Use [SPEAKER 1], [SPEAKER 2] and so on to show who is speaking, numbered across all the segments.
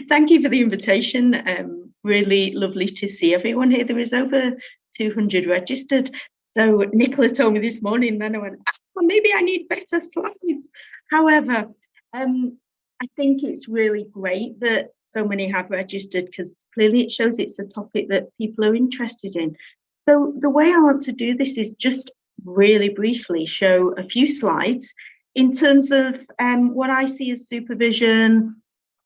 [SPEAKER 1] Thank you for the invitation. Really lovely to see everyone here. There is over 200 registered. So Nicola told me this morning, then I went, well, maybe I need better slides. However, I think it's really great that so many have registered, because clearly it shows it's a topic that people are interested in. So the way I want to do this is just really briefly show a few slides in terms of what I see as supervision.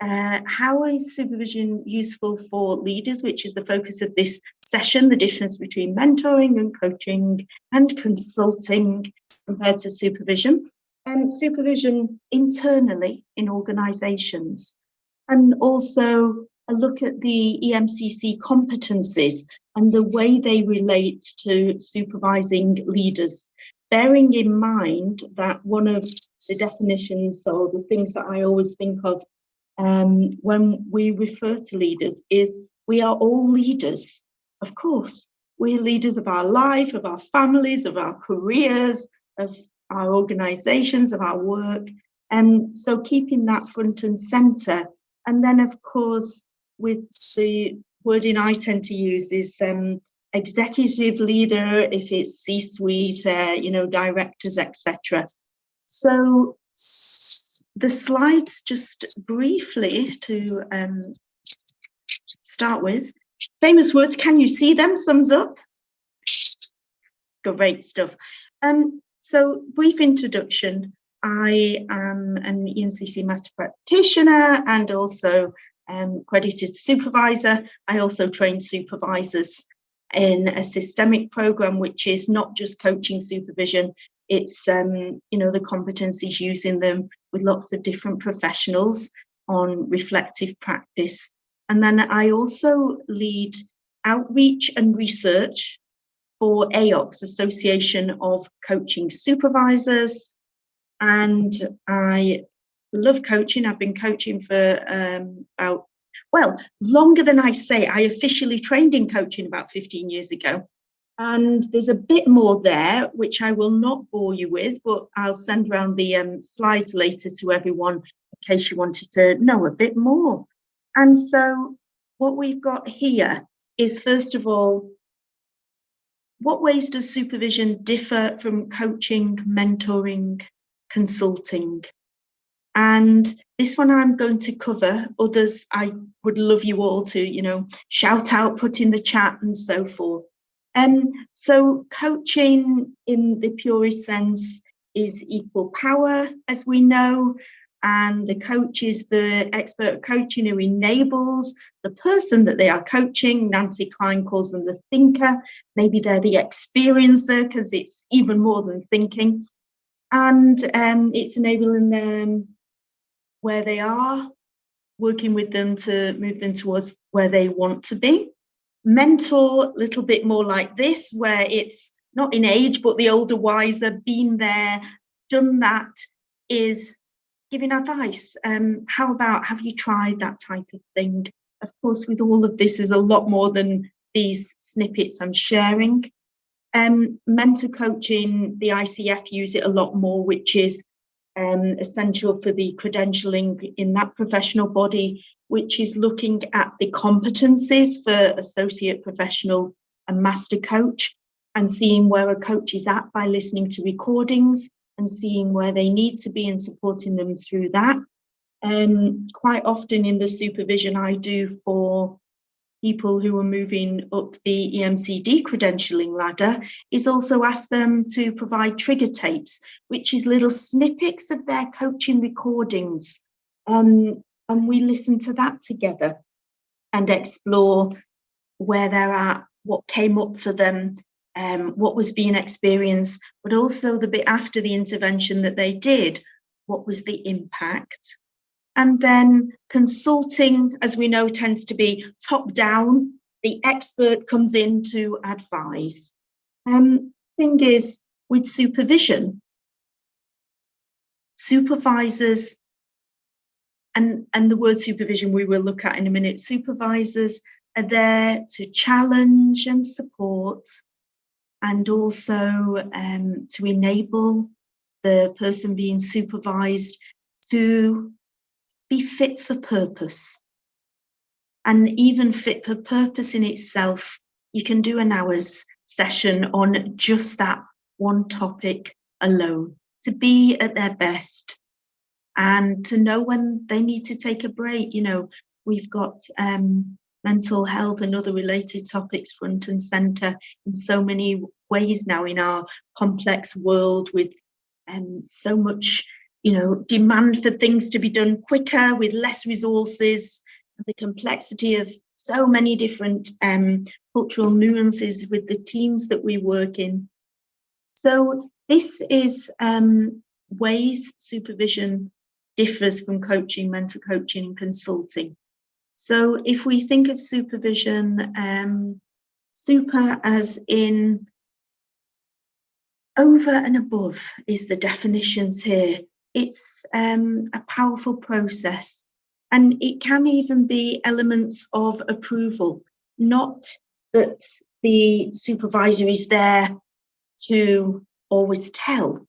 [SPEAKER 1] How is supervision useful for leaders, which is the focus of this session, the difference between mentoring and coaching and consulting compared to supervision, and supervision internally in organisations, and also a look at the EMCC competencies and the way they relate to supervising leaders, bearing in mind that one of the definitions or the things that I always think of when we refer to leaders is we are all leaders. Of course, we're leaders of our life, of our families, of our careers, of our organizations, of our work. And so keeping that front and center. And then, of course, with the wording I tend to use is executive leader, if it's C-suite, directors, etc. So the slides, just briefly to start with. Famous words, can you see them? Thumbs up. Great stuff. So brief introduction. I am an EMCC master practitioner and also accredited supervisor. I also train supervisors in a systemic program, which is not just coaching supervision. It's, the competencies, using them with lots of different professionals on reflective practice. And then I also lead outreach and research for AOCS, Association of Coaching Supervisors. And I love coaching. I've been coaching for longer than I say. I officially trained in coaching about 15 years ago. And there's a bit more there, which I will not bore you with, but I'll send around the slides later to everyone in case you wanted to know a bit more. And so what we've got here is, first of all, what ways does supervision differ from coaching, mentoring, consulting? And this one I'm going to cover. Others I would love you all to, shout out, put in the chat and so forth. So coaching in the purest sense is equal power, as we know, and the coach is the expert coaching who enables the person that they are coaching. Nancy Klein calls them the thinker. Maybe they're the experiencer, because it's even more than thinking. And it's enabling them where they are, working with them to move them towards where they want to be. Mentor, a little bit more like this, where it's not in age, but the older, wiser, been there, done that, is giving advice. How about, have you tried that type of thing? Of course, with all of this, there's a lot more than these snippets I'm sharing. Mentor coaching, the ICF use it a lot more, which is essential for the credentialing in that professional body, which is looking at the competencies for associate, professional and master coach, and seeing where a coach is at by listening to recordings and seeing where they need to be and supporting them through that. Quite often in the supervision I do for people who are moving up the EMCD credentialing ladder is also ask them to provide trigger tapes, which is little snippets of their coaching recordings. And we listen to that together and explore where they're at, what came up for them, what was being experienced, but also the bit after the intervention that they did, what was the impact? And then consulting, as we know, tends to be top down. The expert comes in to advise. Thing is, with supervision, supervisors, and the word supervision we will look at in a minute, supervisors are there to challenge and support, and also to enable the person being supervised to be fit for purpose. And even fit for purpose in itself, you can do an hour's session on just that one topic alone, to be at their best and to know when they need to take a break. We've got mental health and other related topics front and centre in so many ways now in our complex world, with so much demand for things to be done quicker with less resources, the complexity of so many different cultural nuances with the teams that we work in. So this is ways supervision differs from coaching, mental coaching and consulting. So if we think of supervision, super as in over and above is the definitions here. It's a powerful process, and it can even be elements of approval, not that the supervisor is there to always tell.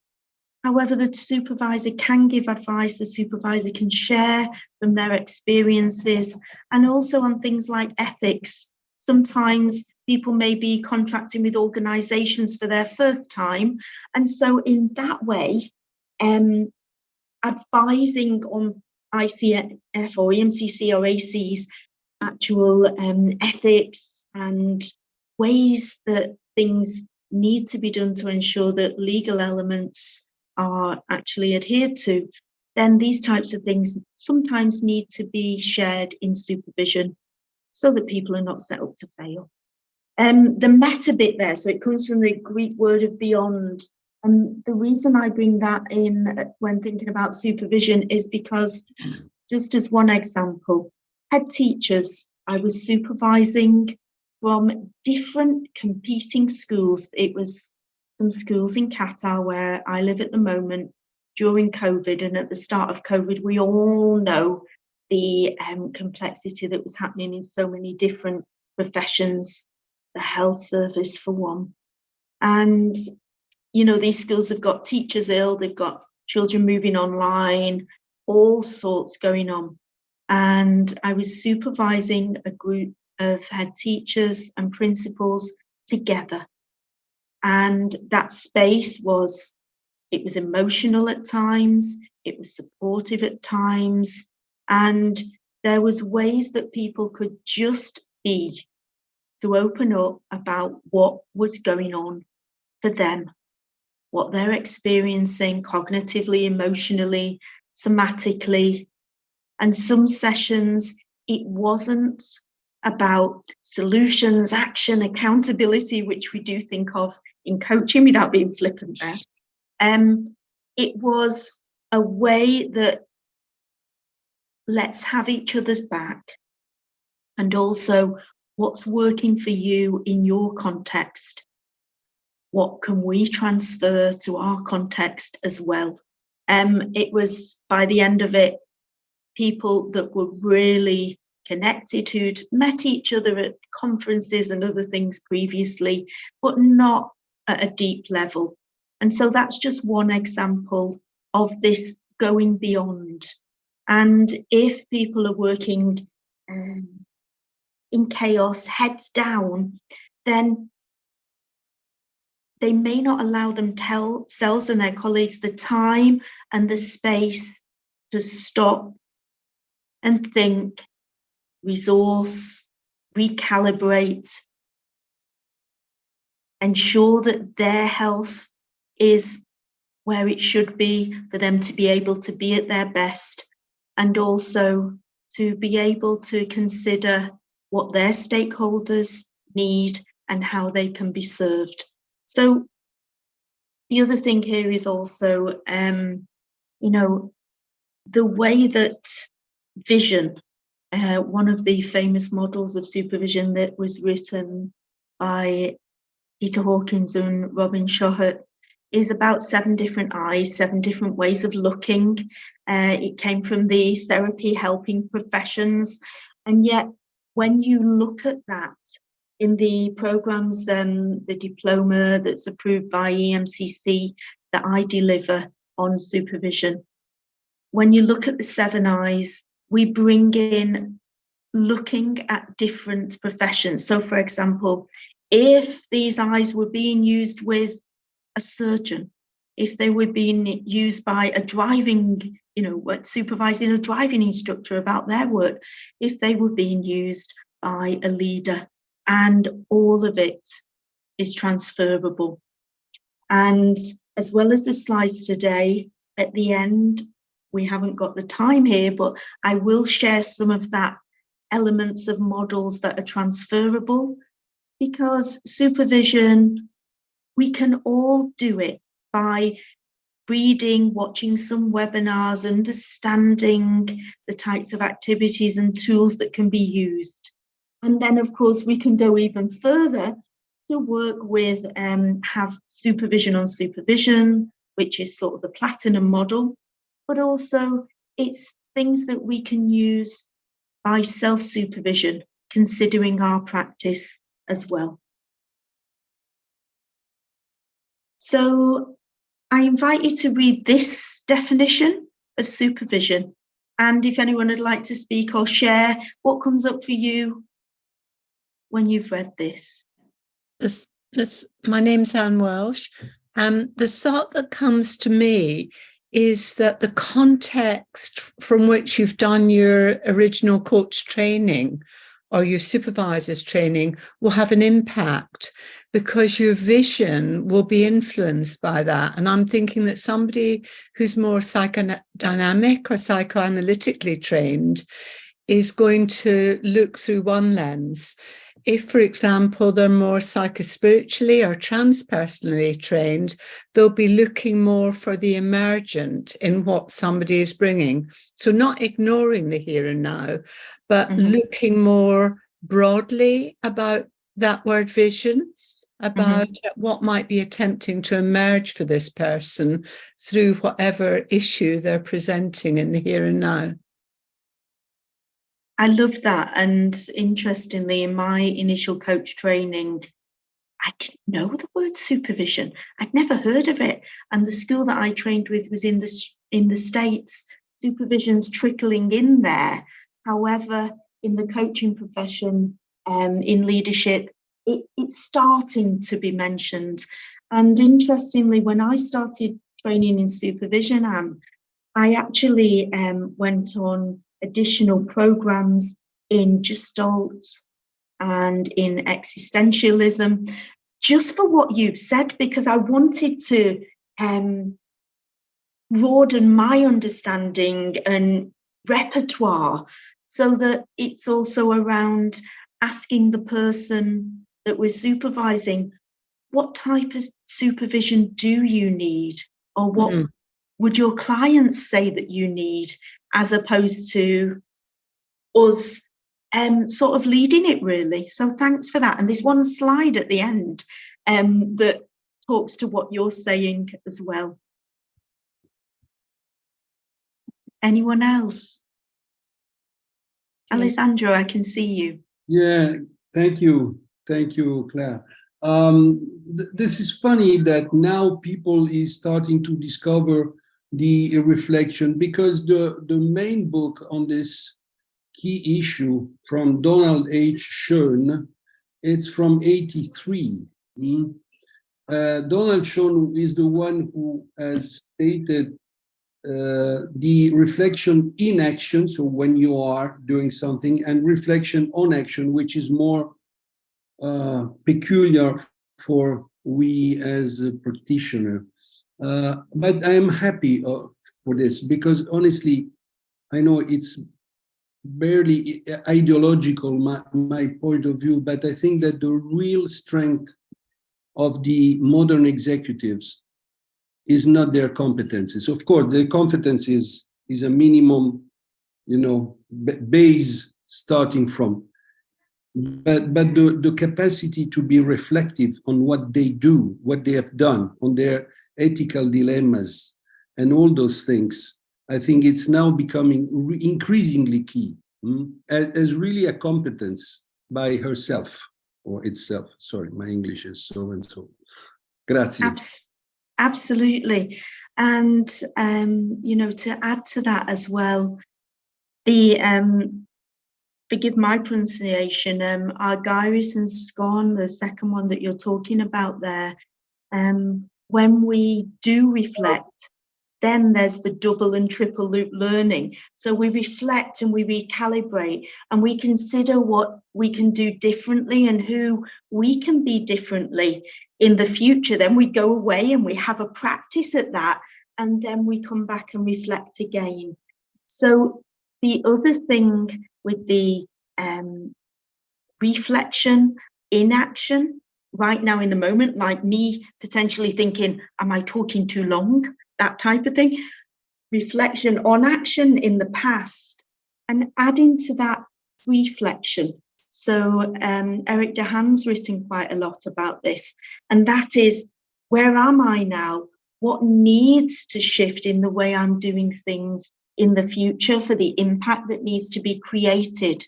[SPEAKER 1] However, the supervisor can give advice, the supervisor can share from their experiences, and also on things like ethics. Sometimes people may be contracting with organisations for their first time, and so in that way, advising on ICF or EMCC or AC's actual ethics and ways that things need to be done to ensure that legal elements are actually adhered to, then these types of things sometimes need to be shared in supervision so that people are not set up to fail. The meta bit there, so it comes from the Greek word of beyond. And the reason I bring that in when thinking about supervision is because, just as one example, head teachers I was supervising from different competing schools. It was some schools in Qatar, where I live at the moment, during COVID. And at the start of COVID, we all know the complexity that was happening in so many different professions, the health service for one. And, these schools have got teachers ill, they've got children moving online, all sorts going on. And I was supervising a group of head teachers and principals together. And that space was emotional at times, it was supportive at times, and there was ways that people could just be, to open up about what was going on for them, what they're experiencing cognitively, emotionally, somatically. And some sessions, it wasn't about solutions, action, accountability, which we do think of in coaching without being flippant there. It was a way that let's have each other's back, and also what's working for you in your context. What can we transfer to our context as well? It was, by the end of it, people that were really connected, who'd met each other at conferences and other things previously, but not at a deep level. And so that's just one example of this going beyond. And if people are working in chaos, heads down, then they may not allow themselves and their colleagues the time and the space to stop and think, resource, recalibrate, ensure that their health is where it should be for them to be able to be at their best, and also to be able to consider what their stakeholders need and how they can be served. So the other thing here is also, the way that vision, one of the famous models of supervision that was written by Peter Hawkins and Robin Shohut, is about 7 different eyes, 7 different ways of looking. It came from the therapy helping professions. And yet, when you look at that in the programs, the diploma that's approved by EMCC that I deliver on supervision, when you look at the 7 eyes, we bring in looking at different professions. So, for example, if these eyes were being used with a surgeon, if they were being used by a driving, supervising a driving instructor about their work, if they were being used by a leader, and all of it is transferable. And as well as the slides today, at the end, we haven't got the time here, but I will share some of that elements of models that are transferable, because supervision, we can all do it by reading, watching some webinars, understanding the types of activities and tools that can be used. And then, of course, we can go even further to work with, have supervision on supervision, which is sort of the platinum model, but also it's things that we can use by self-supervision, considering our practice as well. So I invite you to read this definition of supervision. And if anyone would like to speak or share, what comes up for you when you've read this?
[SPEAKER 2] My name's Anne Welsh. The thought that comes to me is that the context from which you've done your original coach training or your supervisor's training will have an impact, because your vision will be influenced by that. And I'm thinking that somebody who's more psychodynamic or psychoanalytically trained is going to look through one lens. If, for example, they're more psychospiritually or transpersonally trained, they'll be looking more for the emergent in what somebody is bringing. So not ignoring the here and now, but looking more broadly about that word vision, about what might be attempting to emerge for this person through whatever issue they're presenting in the here and now.
[SPEAKER 1] I love that. And interestingly, in my initial coach training, I didn't know the word supervision. I'd never heard of it. And the school that I trained with was in the States. Supervision's trickling in there. However, in the coaching profession, in leadership, it's starting to be mentioned. And interestingly, when I started training in supervision, I actually went on additional programs in Gestalt and in existentialism, just for what you've said, because I wanted to broaden my understanding and repertoire, so that it's also around asking the person that we're supervising, what type of supervision do you need, or what would your clients say that you need, as opposed to us sort of leading it, really. So thanks for that. And there's one slide at the end that talks to what you're saying as well. Anyone else? Alessandro, I can see you.
[SPEAKER 3] Yeah, thank you. Thank you, Claire. This is funny that now people is starting to discover the reflection, because the main book on this key issue from Donald H. Schoen, it's from '83. Donald Schoen is the one who has stated the reflection in action, so when you are doing something, and reflection on action, which is more peculiar for we as a practitioner. But I am happy for this, because honestly, I know it's barely ideological, my point of view, but I think that the real strength of the modern executives is not their competencies. Of course, their competencies is a minimum, base starting from. But the capacity to be reflective on what they do, what they have done, on their ethical dilemmas, and all those things, I think it's now becoming increasingly key, as really a competence by herself or itself. Sorry, my English is so and so. Grazie.
[SPEAKER 1] Absolutely. And, to add to that as well, Forgive my pronunciation, Argyris and Scone, the second one that you're talking about there, when we do reflect, then there's the double and triple loop learning. So we reflect and we recalibrate and we consider what we can do differently and who we can be differently in the future. Then we go away and we have a practice at that, and then we come back and reflect again. So the other thing with the reflection, inaction, right now in the moment, like me potentially thinking, am I talking too long? That type of thing. Reflection on action in the past, and adding to that reflection. So Eric Dehaan's written quite a lot about this, and that is, where am I now? What needs to shift in the way I'm doing things in the future for the impact that needs to be created?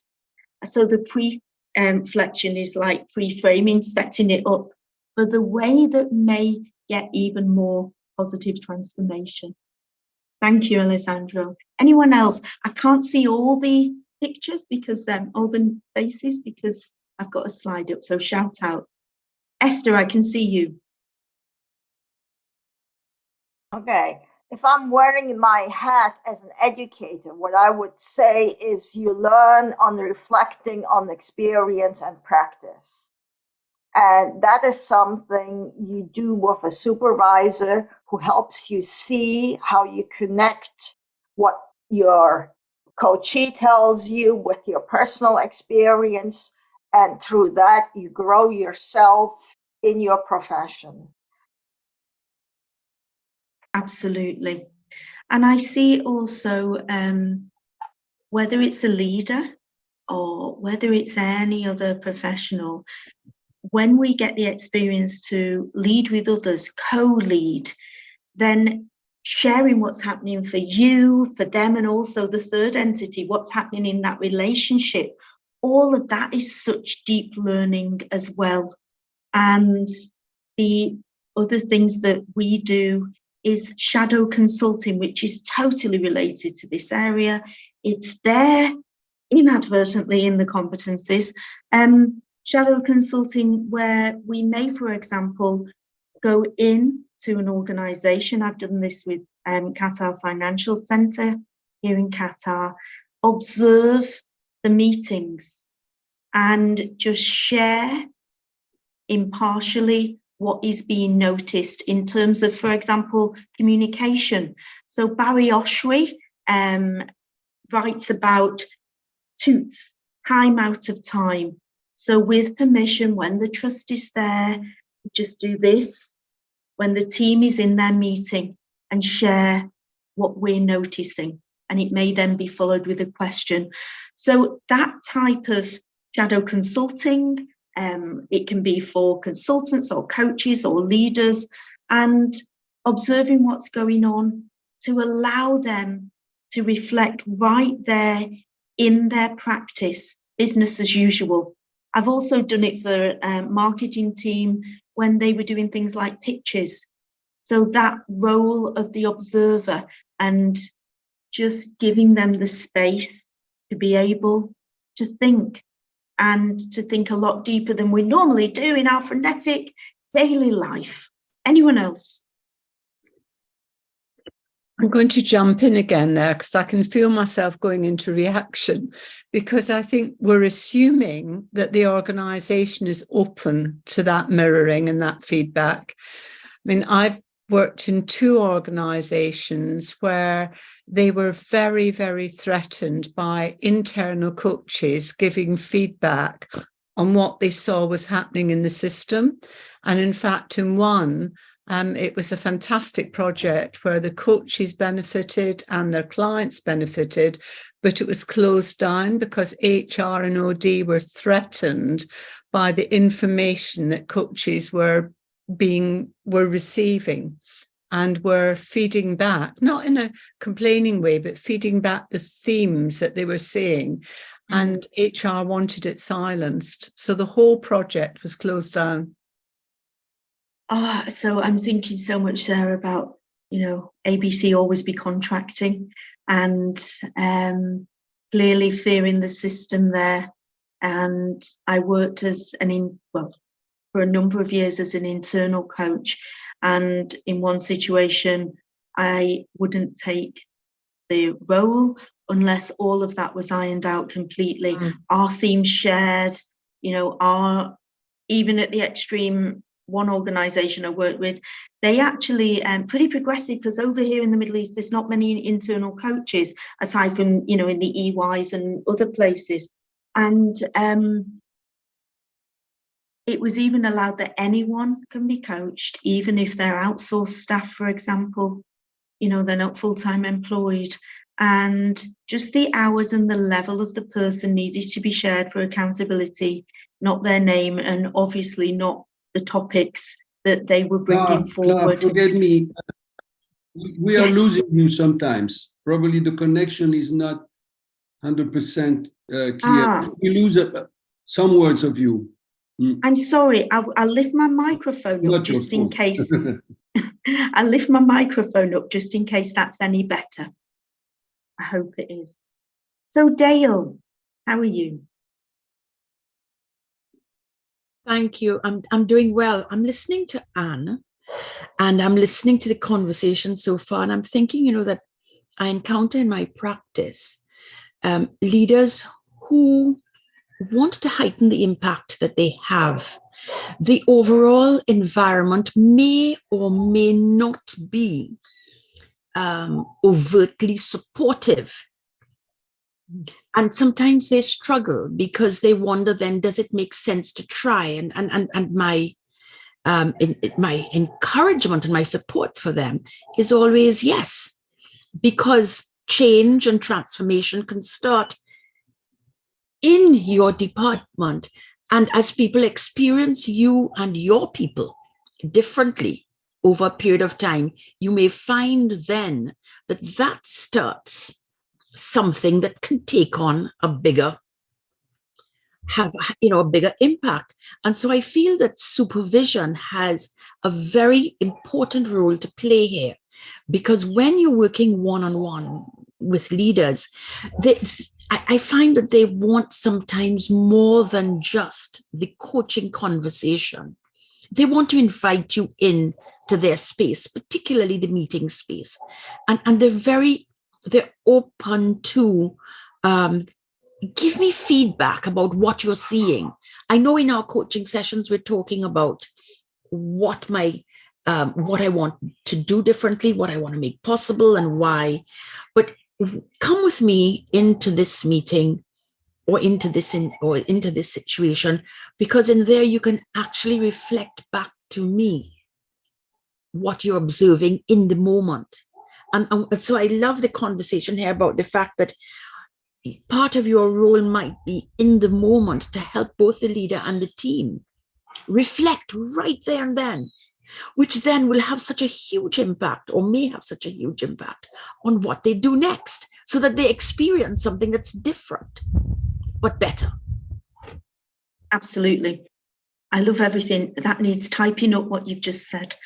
[SPEAKER 1] So the pre-reflection is like pre-framing, setting it up for the way that may get even more positive transformation. Thank you, Alessandro. Anyone else? I can't see all the pictures because all the faces, because I've got a slide up, so shout out. Esther, I can see you.
[SPEAKER 4] Okay, if I'm wearing my hat as an educator, what I would say is you learn on reflecting on experience and practice. And that is something you do with a supervisor who helps you see how you connect what your coachee tells you with your personal experience. And through that, you grow yourself in your profession.
[SPEAKER 1] Absolutely. And I see also, whether it's a leader or whether it's any other professional, when we get the experience to lead with others, co-lead, then sharing what's happening for you, for them, and also the third entity, what's happening in that relationship, all of that is such deep learning as well. And the other things that we do is shadow consulting, which is totally related to this area. It's there inadvertently in the competencies. Shadow consulting, where we may, for example, go in to an organization. I've done this with Qatar Financial Center here in Qatar. Observe the meetings and just share impartially what is being noticed in terms of, for example, communication. So Barry Oshwi writes about toots, time out of time. So with permission, when the trust is there, just do this. When the team is in their meeting, and share what we're noticing. And it may then be followed with a question. So that type of shadow consulting, it can be for consultants or coaches or leaders, and observing what's going on to allow them to reflect right there in their practice, business as usual. I've also done it for a marketing team when they were doing things like pitches. So that role of the observer and just giving them the space to be able to think, and to think a lot deeper than we normally do in our frenetic daily life. Anyone else?
[SPEAKER 2] I'm going to jump in again there because I can feel myself going into reaction, because I think we're assuming that the organisation is open to that mirroring and that feedback. I mean, I've worked in 2 organisations where they were very, very threatened by internal coaches giving feedback on what they saw was happening in the system. And in fact, in one, it was a fantastic project where the coaches benefited and their clients benefited, but it was closed down because HR and OD were threatened by the information that coaches were receiving and were feeding back, not in a complaining way, but feeding back the themes that they were seeing. And HR wanted it silenced. So the whole project was closed down.
[SPEAKER 1] So I'm thinking so much there about, ABC always be contracting, and clearly fearing the system there. And I worked as for a number of years as an internal coach. And in one situation, I wouldn't take the role unless all of that was ironed out completely. Our themes shared, even at the extreme, one organization I worked with, they actually pretty progressive, because over here in the Middle East, there's not many internal coaches aside from, in the EYs and other places. And it was even allowed that anyone can be coached, even if they're outsourced staff, for example, they're not full-time employed. And just the hours and the level of the person needed to be shared for accountability, not their name, and obviously not the topics that they were bringing forward.
[SPEAKER 3] Clare, forgive me. We are losing you sometimes. Probably the connection is not 100% clear. We lose some words of you.
[SPEAKER 1] I'm sorry. I'll lift my microphone up just in case. I'll lift my microphone up just in case that's any better. I hope it is. So Dale, how are you?
[SPEAKER 5] Thank you. I'm doing well. I'm listening to Anne, and I'm listening to the conversation so far, and I'm thinking, that I encounter in my practice leaders who want to heighten the impact that they have. The overall environment may or may not be overtly supportive. And sometimes they struggle because they wonder, then, does it make sense to try? And my encouragement and my support for them is always yes, because change and transformation can start in your department. And as people experience you and your people differently over a period of time, you may find then that starts something that can take on a bigger impact. And so I feel that supervision has a very important role to play here, because when you're working one-on-one with leaders, I find that they want sometimes more than just the coaching conversation. They want to invite you in to their space, particularly the meeting space. And they're open to give me feedback about what you're seeing. I know in our coaching sessions, we're talking about what I want to do differently, what I want to make possible, and why. But come with me into this meeting or into this situation, because in there you can actually reflect back to me what you're observing in the moment. And so I love the conversation here about the fact that part of your role might be in the moment to help both the leader and the team reflect right there and then, which then will have such a huge impact, or may have such a huge impact, on what they do next, so that they experience something that's different, but better.
[SPEAKER 1] Absolutely. I love everything. That needs typing up what you've just said.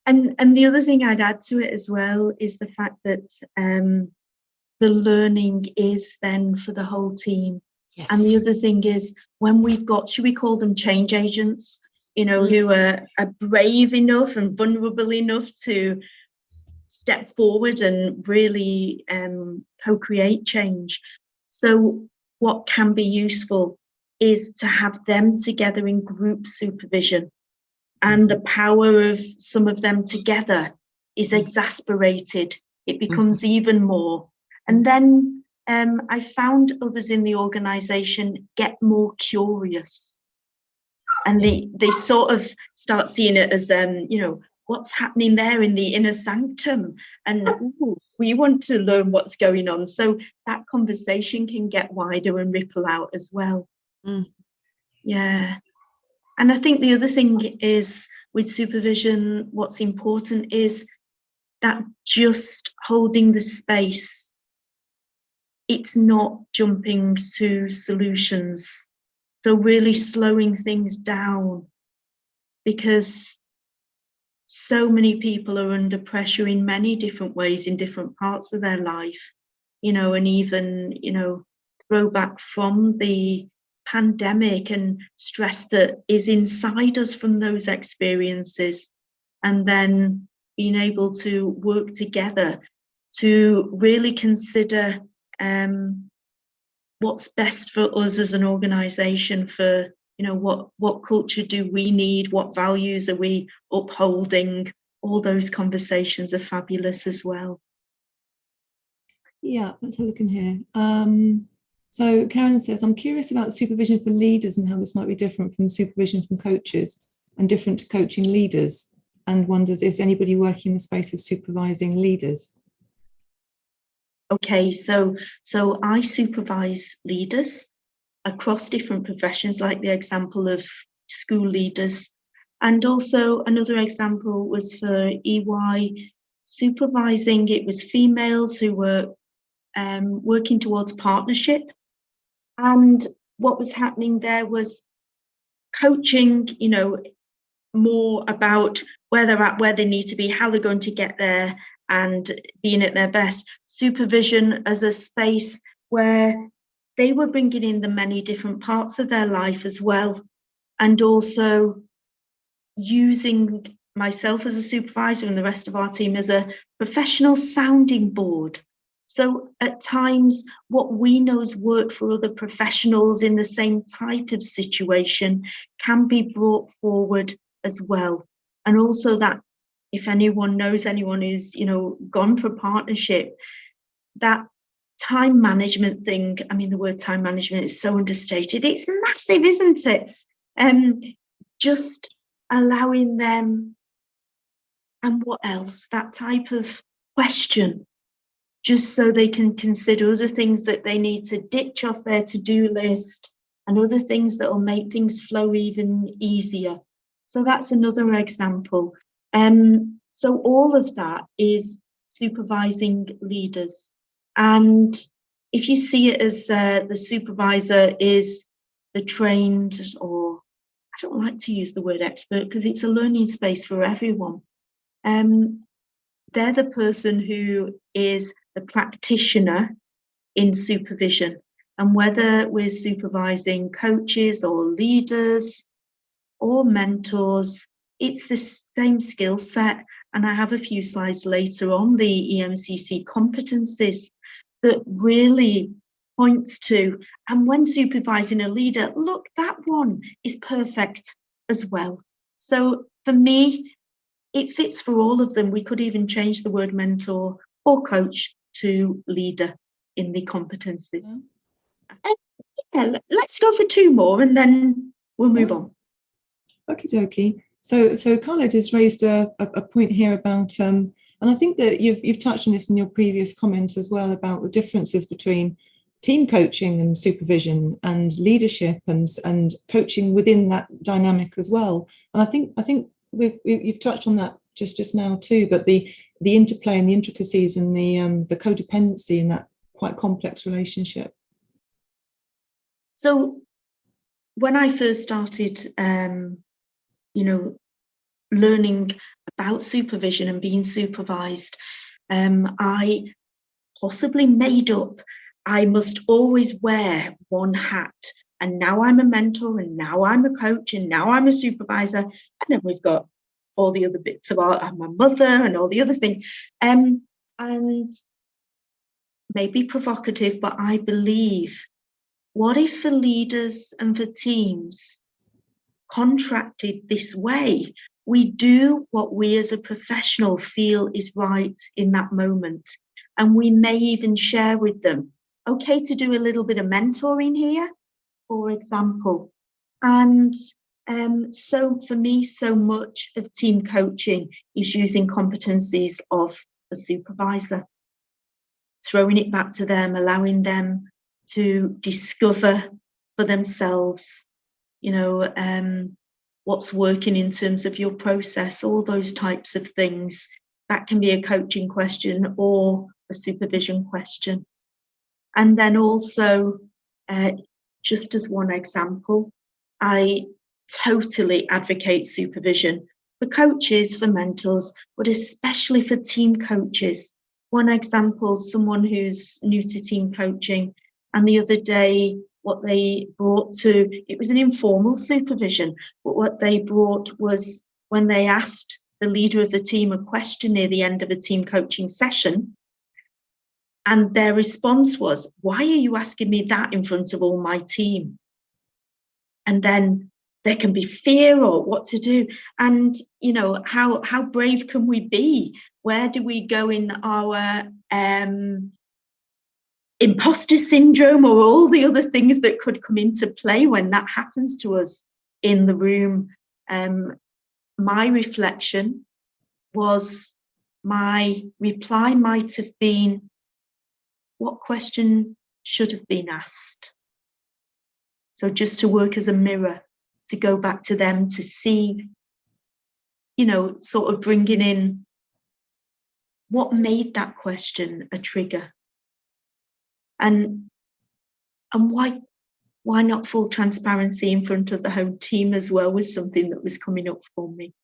[SPEAKER 1] And the other thing I'd add to it as well is the fact that the learning is then for the whole team. Yes. And the other thing is, when we've got, should we call them change agents, who are brave enough and vulnerable enough to step forward and really co-create change. So what can be useful is to have them together in group supervision. And the power of some of them together is exasperated. It becomes even more. And then I found others in the organization get more curious. And they sort of start seeing it as, what's happening there in the inner sanctum. And we want to learn what's going on. So that conversation can get wider and ripple out as well. Yeah. And I think the other thing is, with supervision, what's important is that just holding the space. It's not jumping to solutions. So really slowing things down, because so many people are under pressure in many different ways in different parts of their life. and even, throwback from the pandemic and stress that is inside us from those experiences, and then being able to work together to really consider what's best for us as an organisation, for what culture do we need, what values are we upholding. All those conversations are fabulous as well.
[SPEAKER 6] Yeah, let's have a look in here. So Karen says, I'm curious about supervision for leaders and how this might be different from supervision from coaches and different to coaching leaders, and wonders, is anybody working in the space of supervising leaders?
[SPEAKER 1] Okay, so I supervise leaders across different professions, like the example of school leaders. And also another example was for EY supervising, it was females who were working towards partnership. And what was happening there was coaching, more about where they're at, where they need to be, how they're going to get there, and being at their best. Supervision as a space where they were bringing in the many different parts of their life as well, and also using myself as a supervisor and the rest of our team as a professional sounding board. So at times, what we know has worked for other professionals in the same type of situation can be brought forward as well. And also that if anyone knows anyone who's, gone for partnership, that time management thing, I mean, the word time management is so understated. It's massive, isn't it? Just allowing them, and what else? That type of question, just so they can consider other things that they need to ditch off their to-do list and other things that will make things flow even easier. So that's another example. So all of that is supervising leaders. And if you see it as the supervisor is the trained, or I don't like to use the word expert because it's a learning space for everyone. They're the person who is the practitioner in supervision. And whether we're supervising coaches or leaders or mentors, it's the same skill set. And I have a few slides later on the EMCC competencies that really points to, and when supervising a leader, look, that one is perfect as well. So for me, it fits for all of them. We could even change the word mentor or coach to leader in the competencies. Yeah, let's go for two more and then we'll move on.
[SPEAKER 6] Okie dokie. So Khaled has raised a point here about, and I think that you've touched on this in your previous comment as well, about the differences between team coaching and supervision and leadership and coaching within that dynamic as well. And I think you've touched on that just now too, but the interplay and the intricacies and the codependency in that quite complex relationship.
[SPEAKER 1] So when I first started, learning about supervision and being supervised, I possibly made up I must always wear one hat. And now I'm a mentor, and now I'm a coach, and now I'm a supervisor. And then we've got all the other bits about I'm a mother and all the other things. And maybe provocative, but I believe, what if for leaders and for teams contracted this way? We do what we as a professional feel is right in that moment. And we may even share with them, okay, to do a little bit of mentoring here, for example. And so for me, so much of team coaching is using competencies of a supervisor, throwing it back to them, allowing them to discover for themselves, what's working in terms of your process, all those types of things. That can be a coaching question or a supervision question. And then also, just as one example, I totally advocate supervision for coaches, for mentors, but especially for team coaches. one example, someone who's new to team coaching, and the other day what they brought to, it was an informal supervision, but what they brought was when they asked the leader of the team a question near the end of a team coaching session, and their response was, "Why are you asking me that in front of all my team?" And then there can be fear or what to do. And, you know, how brave can we be? Where do we go in our imposter syndrome or all the other things that could come into play when that happens to us in the room? My reflection was, my reply might have been, what question should have been asked? So just to work as a mirror, to go back to them, to see, you know, sort of bringing in what made that question a trigger, and why not full transparency in front of the whole team as well was something that was coming up for me.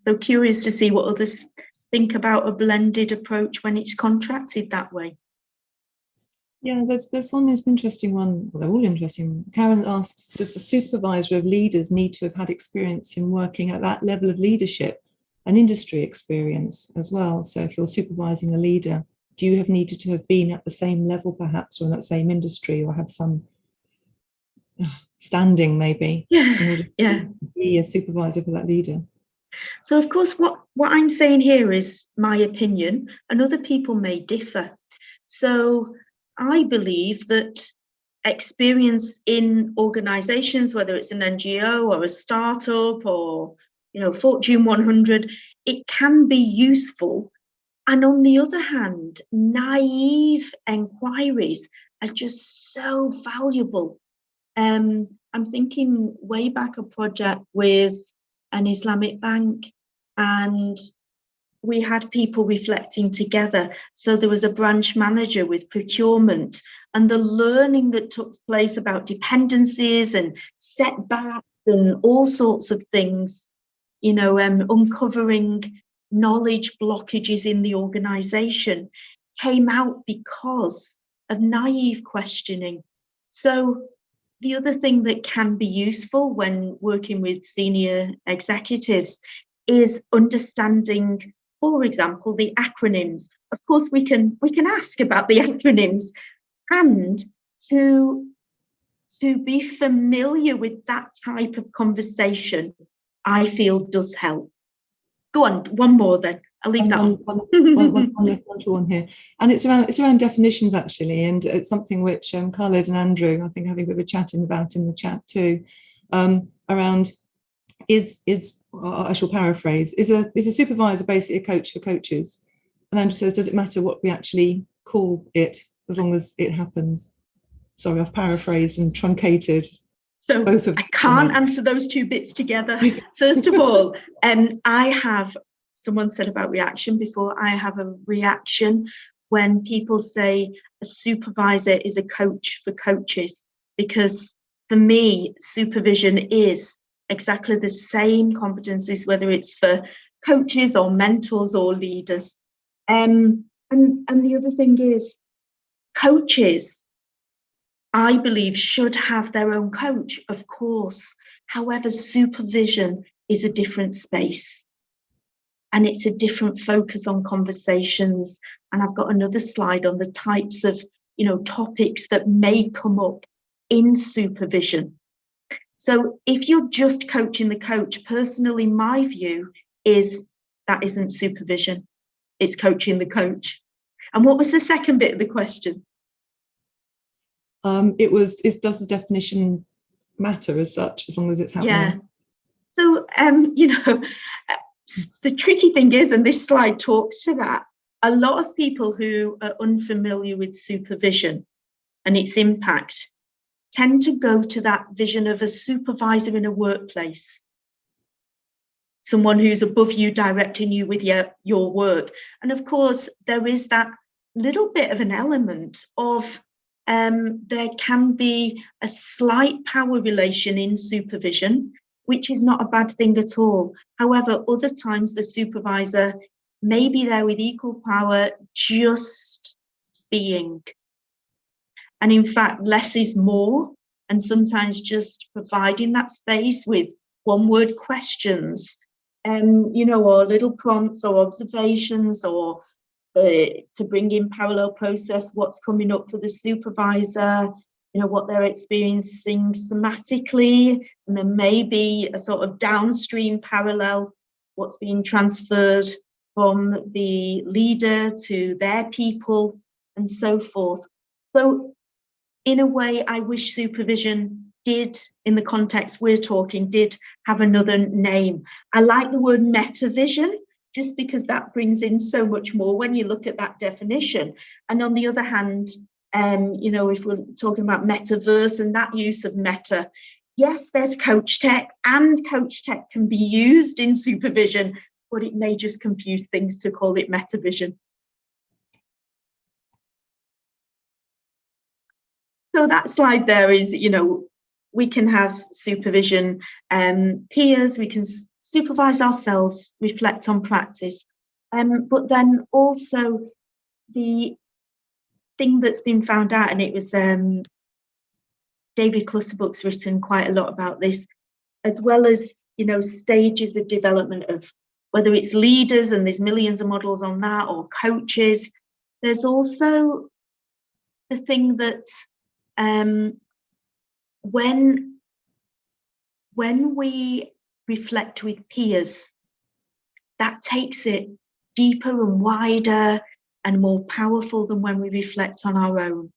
[SPEAKER 1] So curious to see what others think about a blended approach when it's contracted that way.
[SPEAKER 6] Yeah, there's one is an interesting one. Well, they're all interesting. Karen asks, does the supervisor of leaders need to have had experience in working at that level of leadership and industry experience as well? So if you're supervising a leader, do you have needed to have been at the same level perhaps, or in that same industry, or have some standing maybe in order to be a supervisor for that leader?
[SPEAKER 1] So of course, what I'm saying here is my opinion, and other people may differ. So I believe that experience in organizations, whether it's an NGO or a startup or, you know, Fortune 100, it can be useful. And on the other hand, naive inquiries are just so valuable. I'm thinking way back a project with an Islamic bank, and we had people reflecting together. So there was a branch manager with procurement, and the learning that took place about dependencies and setbacks and all sorts of things, you know, uncovering knowledge blockages in the organization came out because of naive questioning. So the other thing that can be useful when working with senior executives is understanding, for example, the acronyms. Of course, we can ask about the acronyms, and to be familiar with that type of conversation, I feel does help. Go on, one more then. I'll leave that
[SPEAKER 6] one here, and it's around definitions actually, and it's something which Khaled and Andrew, I think, having a bit of a chat about in the chat too, around is I shall paraphrase, is a supervisor basically a coach for coaches? And Andrew says, does it matter what we actually call it as long as it happens? Sorry, I've paraphrased and truncated.
[SPEAKER 1] So
[SPEAKER 6] both of
[SPEAKER 1] I can't answer those two bits together. First of all, someone said about reaction before. I have a reaction when people say a supervisor is a coach for coaches, because for me, supervision is exactly the same competencies, whether it's for coaches or mentors or leaders. And the other thing is, coaches, I believe, should have their own coach, of course. However, supervision is a different space, and it's a different focus on conversations. And I've got another slide on the types of, you know, topics that may come up in supervision. So if you're just coaching the coach, personally, my view is that isn't supervision. It's coaching the coach. And what was the second bit of the question?
[SPEAKER 6] Does the definition matter as such, as long as it's happening?
[SPEAKER 1] Yeah. So, you know, the tricky thing is, and this slide talks to that, a lot of people who are unfamiliar with supervision and its impact tend to go to that vision of a supervisor in a workplace, someone who's above you, directing you with your work. And of course, there is that little bit of an element of there can be a slight power relation in supervision, which is not a bad thing at all. However, other times the supervisor maybe they're with equal power, just being. And in fact, less is more. And sometimes just providing that space with one-word questions, you know, or little prompts or observations, or to bring in parallel process, what's coming up for the supervisor, you know, what they're experiencing somatically, and then maybe a sort of downstream parallel, what's being transferred from the leader to their people, and so forth. So in a way, I wish supervision did, in the context we're talking, did have another name. I like the word metavision, just because that brings in so much more when you look at that definition. And on the other hand, you know, if we're talking about metaverse and that use of meta, yes, there's coach tech, and coach tech can be used in supervision, but it may just confuse things to call it metavision. So that slide there is, you know, we can have supervision peers, we can supervise ourselves, reflect on practice, but then also the thing that's been found out, and it was David Clutterbuck's written quite a lot about this, as well as, you know, stages of development of whether it's leaders, and there's millions of models on that, or coaches. There's also the thing that when we reflect with peers, that takes it deeper and wider and more powerful than when we reflect on our own.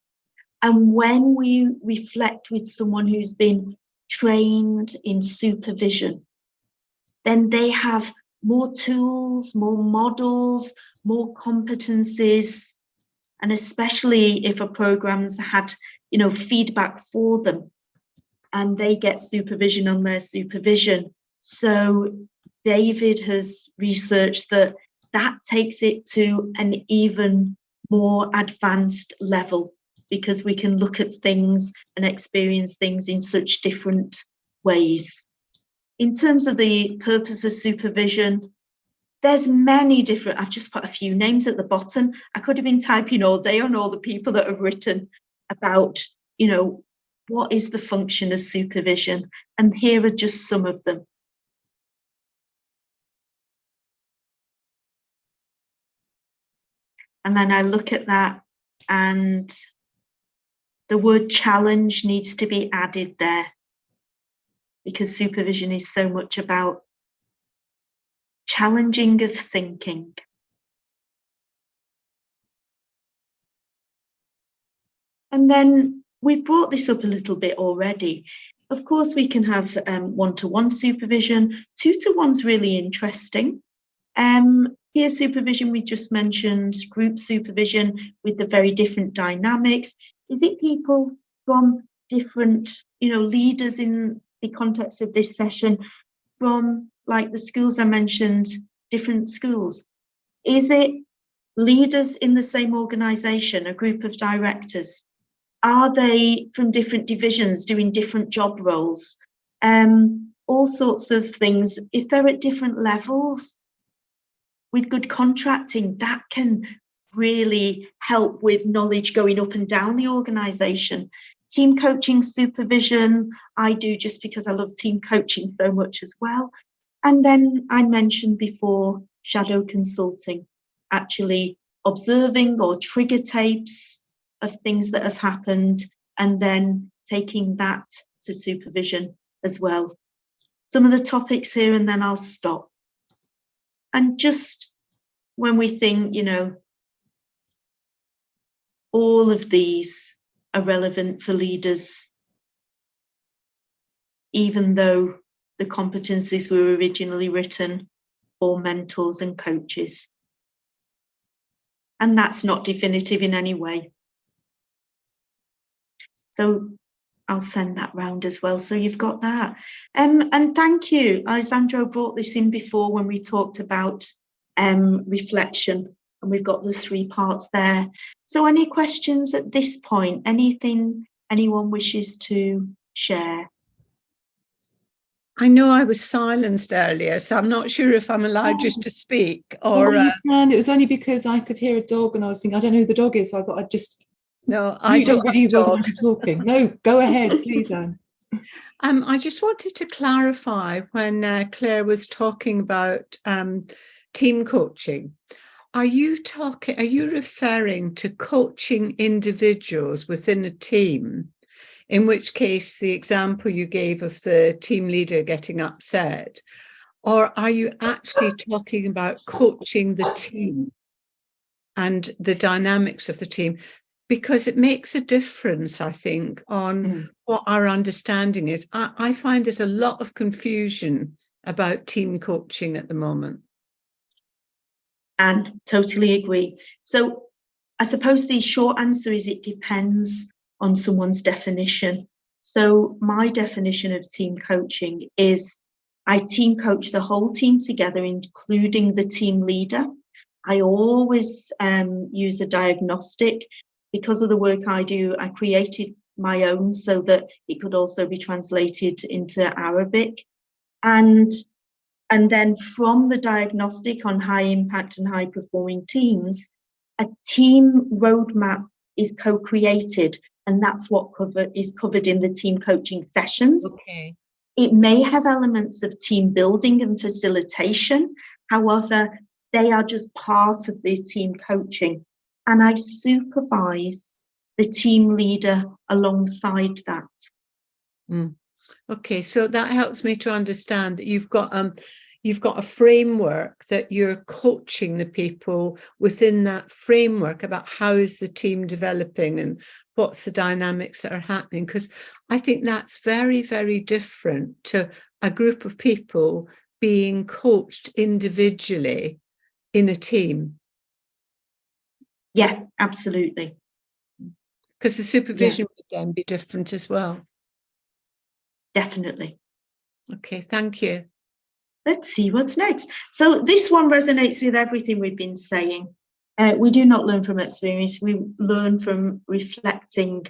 [SPEAKER 1] And when we reflect with someone who's been trained in supervision, then they have more tools, more models, more competencies, and especially if a program's had, you know, feedback for them, and they get supervision on their supervision. So David has researched that takes it to an even more advanced level, because we can look at things and experience things in such different ways. In terms of the purpose of supervision, there's many different, I've just put a few names at the bottom. I could have been typing all day on all the people that have written about, you know, what is the function of supervision? And here are just some of them. And then I look at that, and the word challenge needs to be added there, because supervision is so much about challenging of thinking. And then we brought this up a little bit already. Of course, we can have one-to-one supervision. Two-to-one's really interesting. Peer supervision, we just mentioned, group supervision with the very different dynamics. Is it people from different, you know, leaders in the context of this session, from like the schools I mentioned, different schools? Is it leaders in the same organization, a group of directors? Are they from different divisions doing different job roles? All sorts of things. If they're at different levels, with good contracting, that can really help with knowledge going up and down the organization. Team coaching supervision, I do just because I love team coaching so much as well. And then I mentioned before, shadow consulting, actually observing or trigger tapes of things that have happened, and then taking that to supervision as well. Some of the topics here, and then I'll stop. And just when we think, you know, all of these are relevant for leaders, even though the competencies were originally written for mentors and coaches. And that's not definitive in any way. So I'll send that round as well. So you've got that. And thank you. Alessandro brought this in before when we talked about reflection, and we've got the 3 parts there. So any questions at this point? Anything anyone wishes to share?
[SPEAKER 2] I know I was silenced earlier, so I'm not sure if I'm allowed just to speak or.
[SPEAKER 6] Well, you can. It was only because I could hear a dog, and I was thinking, I don't know who the dog is, so I thought I'd just.
[SPEAKER 2] No, I don't.
[SPEAKER 6] Really wasn't actually talking. No, go ahead, please, Anne.
[SPEAKER 2] I just wanted to clarify when Claire was talking about team coaching. Are you referring to coaching individuals within a team? In which case, the example you gave of the team leader getting upset, or are you actually talking about coaching the team and the dynamics of the team? Because it makes a difference, I think, on what our understanding is. I find there's a lot of confusion about team coaching at the moment.
[SPEAKER 1] And totally agree. So I suppose the short answer is it depends on someone's definition. So my definition of team coaching is I team coach the whole team together, including the team leader. I always use a diagnostic. Because of the work I do, I created my own so that it could also be translated into Arabic. And then from the diagnostic on high impact and high performing teams, a team roadmap is co-created, and that's what is covered in the team coaching sessions.
[SPEAKER 2] Okay.
[SPEAKER 1] It may have elements of team building and facilitation. However, they are just part of the team coaching. And I supervise the team leader alongside that.
[SPEAKER 2] Okay, so that helps me to understand that you've got a framework that you're coaching the people within that framework about how is the team developing and what's the dynamics that are happening. Because I think that's very, very different to a group of people being coached individually in a team.
[SPEAKER 1] Yeah, absolutely.
[SPEAKER 2] Because the supervision would then be different as well.
[SPEAKER 1] Definitely.
[SPEAKER 2] Okay, thank you.
[SPEAKER 1] Let's see what's next. So this one resonates with everything we've been saying. We do not learn from experience. We learn from reflecting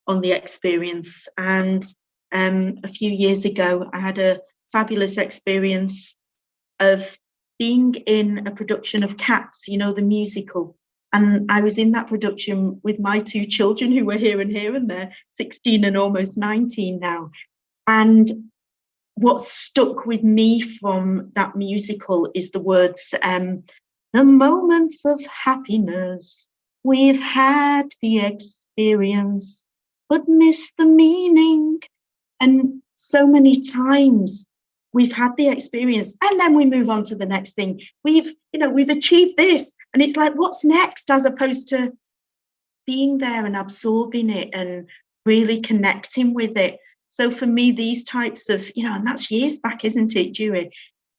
[SPEAKER 1] on the experience. And a few years ago, I had a fabulous experience of being in a production of Cats, you know, the musical. And I was in that production with my two children who were here, and they're 16 and almost 19 now. And what stuck with me from that musical is the words, the moments of happiness, we've had the experience, but missed the meaning. And so many times we've had the experience and then we move on to the next thing. We've achieved this, and it's like, what's next, as opposed to being there and absorbing it and really connecting with it. So for me, these types of, and that's years back, isn't it, Dewey?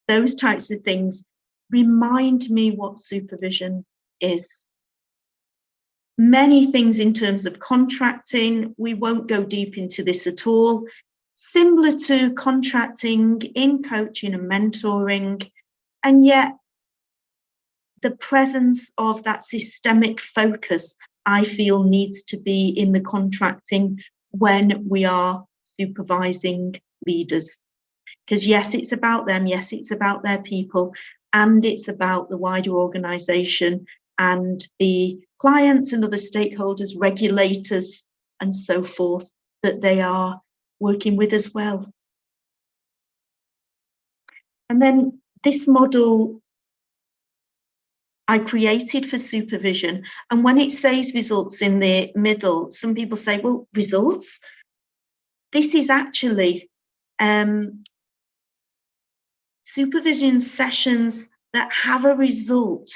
[SPEAKER 1] Those types of things remind me what supervision is. Many things in terms of contracting, we won't go deep into this at all. Similar to contracting in coaching and mentoring, and yet the presence of that systemic focus, I feel, needs to be in the contracting when we are supervising leaders. Because yes, it's about them, yes, it's about their people, and it's about the wider organisation and the clients and other stakeholders, regulators, and so forth, that they are working with as well. And then this model I created for supervision, and when it says results in the middle, some people say, well, results? This is actually supervision sessions that have a result,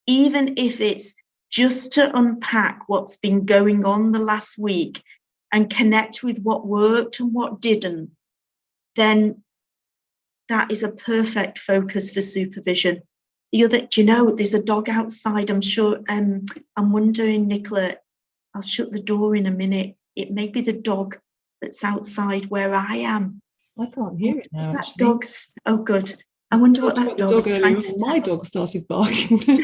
[SPEAKER 1] even if it's just to unpack what's been going on the last week and connect with what worked and what didn't, then that is a perfect focus for supervision. The other, there's a dog outside. I'm sure, I'm wondering, Nicola, I'll shut the door in a minute. It may be the dog that's outside where I am.
[SPEAKER 6] I can't hear it now,
[SPEAKER 1] that
[SPEAKER 6] actually.
[SPEAKER 1] Dog's, oh good. I wonder what that dog's trying to
[SPEAKER 6] My dog started barking.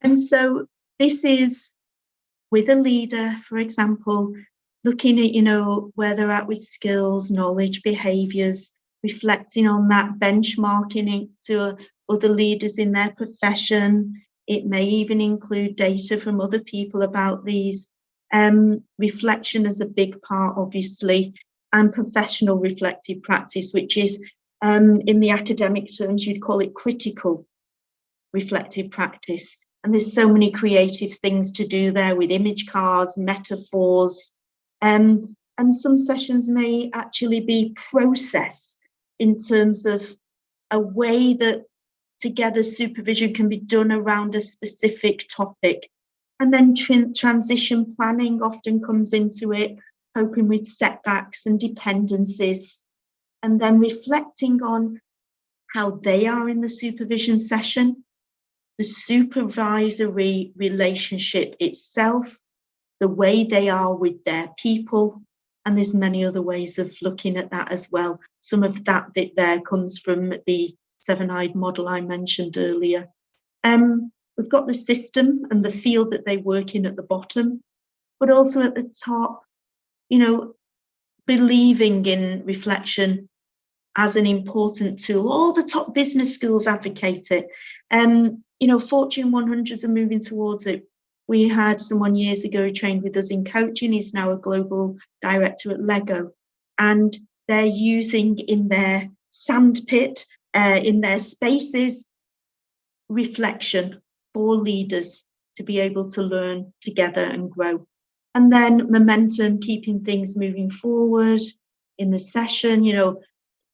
[SPEAKER 1] And so this is with a leader, for example, looking at, you know, where they're at with skills, knowledge, behaviours, reflecting on that, benchmarking it to other leaders in their profession. It may even include data from other people about these. Reflection is a big part, obviously, and professional reflective practice, which is, in the academic terms, you'd call it critical reflective practice. And there's so many creative things to do there with image cards, metaphors, and some sessions may actually be process in terms of a way that together supervision can be done around a specific topic. And then transition planning often comes into it, coping with setbacks and dependencies, and then reflecting on how they are in the supervision session, the supervisory relationship itself, the way they are with their people, and there's many other ways of looking at that as well. Some of that bit there comes from the seven-eyed model I mentioned earlier. We've got the system and the field that they work in at the bottom, but also at the top, you know, believing in reflection as an important tool. All the top business schools advocate it. You know, Fortune 100s are moving towards it. We had someone years ago who trained with us in coaching. He's now a global director at Lego. And they're using in their sandpit, in their spaces, reflection for leaders to be able to learn together and grow. And then momentum, keeping things moving forward in the session, you know.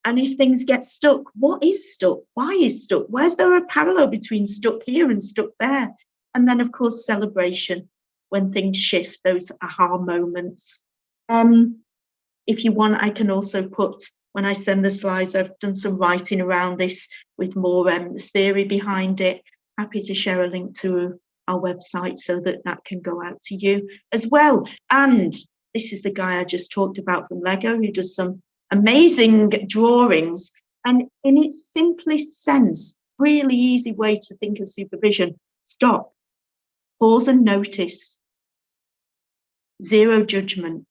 [SPEAKER 1] And if things get stuck, what is stuck? Why is stuck? Where's there a parallel between stuck here and stuck there? And then, of course, celebration when things shift, those aha moments. If you want, I can also put, when I send the slides, I've done some writing around this with more theory behind it. Happy to share a link to our website so that that can go out to you as well. And this is the guy I just talked about from Lego, who does some amazing drawings. And in its simplest sense, really easy way to think of supervision: stop, pause and notice, zero judgment,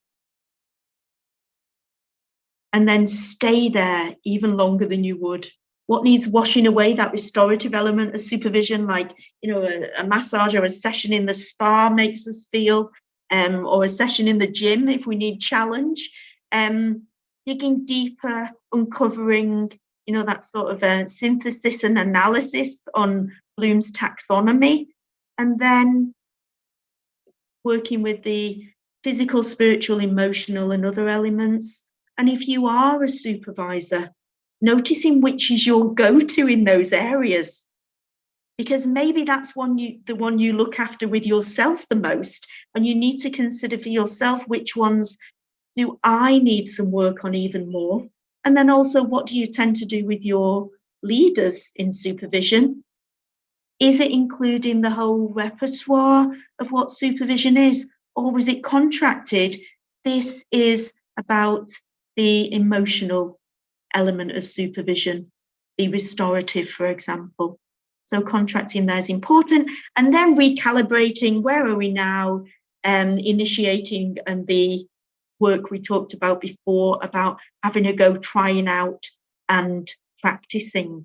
[SPEAKER 1] and then stay there even longer than you would. What needs washing away? That restorative element of supervision, like, you know, a massage or a session in the spa makes us feel, or a session in the gym if we need challenge. Digging deeper, uncovering, you know, that sort of synthesis and analysis on Bloom's taxonomy, and then working with the physical, spiritual, emotional, and other elements. And if you are a supervisor, noticing which is your go-to in those areas, because maybe that's the one you look after with yourself the most, and you need to consider for yourself which ones do I need some work on even more. And then also, what do you tend to do with your leaders in supervision? Is it including the whole repertoire of what supervision is, or was it contracted? This is about the emotional element of supervision, the restorative, for example. So contracting there is important. And then recalibrating, where are we now? Initiating and the work we talked about before about having a go, trying out and practicing.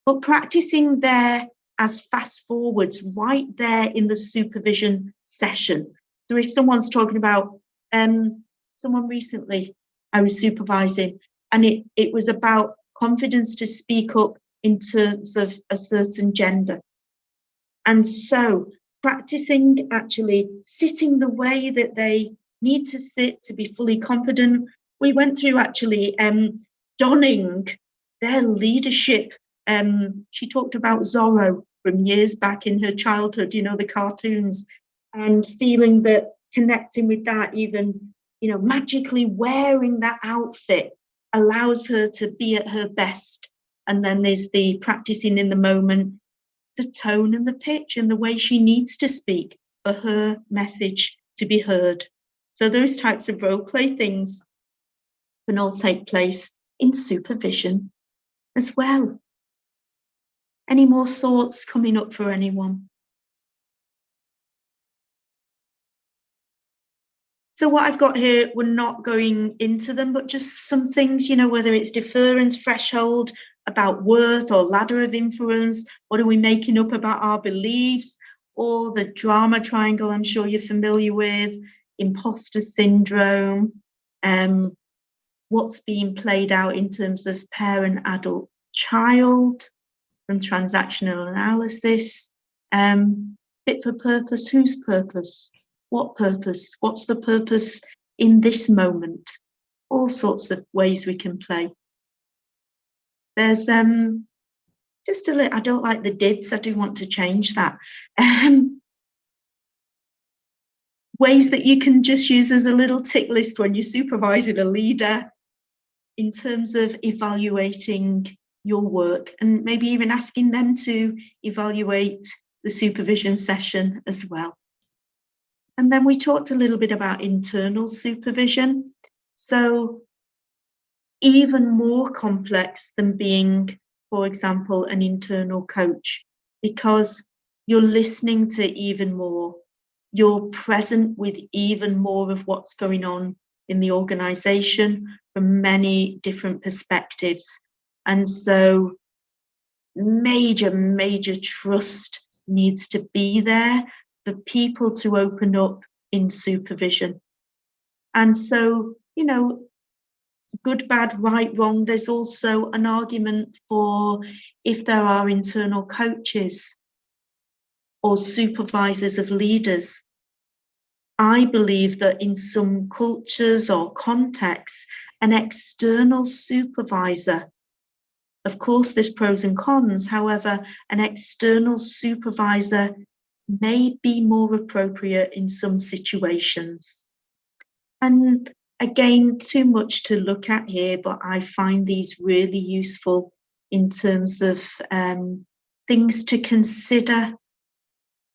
[SPEAKER 1] But practicing there as fast forwards right there in the supervision session. So if someone's talking about someone recently I was supervising, and it was about confidence to speak up in terms of a certain gender. And so practicing actually sitting the way that they need to sit to be fully confident. We went through actually donning their leadership. She talked about Zorro from years back in her childhood, you know, the cartoons, and feeling that connecting with that, even, you know, magically wearing that outfit allows her to be at her best. And then there's the practicing in the moment, the tone and the pitch and the way she needs to speak for her message to be heard. So those types of role play things can all take place in supervision as well. Any more thoughts coming up for anyone? So what I've got here, we're not going into them, but just some things, you know, whether it's deference threshold, about worth or ladder of influence, what are we making up about our beliefs, or the drama triangle I'm sure you're familiar with, imposter syndrome, what's being played out in terms of parent, adult, child, from transactional analysis, fit for purpose, whose purpose? What purpose? What's the purpose in this moment? All sorts of ways we can play. There's just a little, I don't like the dids, I do want to change that. Ways that you can just use as a little tick list when you're supervising a leader in terms of evaluating your work, and maybe even asking them to evaluate the supervision session as well. And then we talked a little bit about internal supervision. So even more complex than being, for example, an internal coach, because you're listening to even more, you're present with even more of what's going on in the organization from many different perspectives. And so major trust needs to be there for people to open up in supervision. And so, you know, good, bad, right, wrong, there's also an argument for if there are internal coaches or supervisors of leaders. I believe that in some cultures or contexts, an external supervisor, of course, there's pros and cons. However, an external supervisor may be more appropriate in some situations. And again, too much to look at here, but I find these really useful in terms of things to consider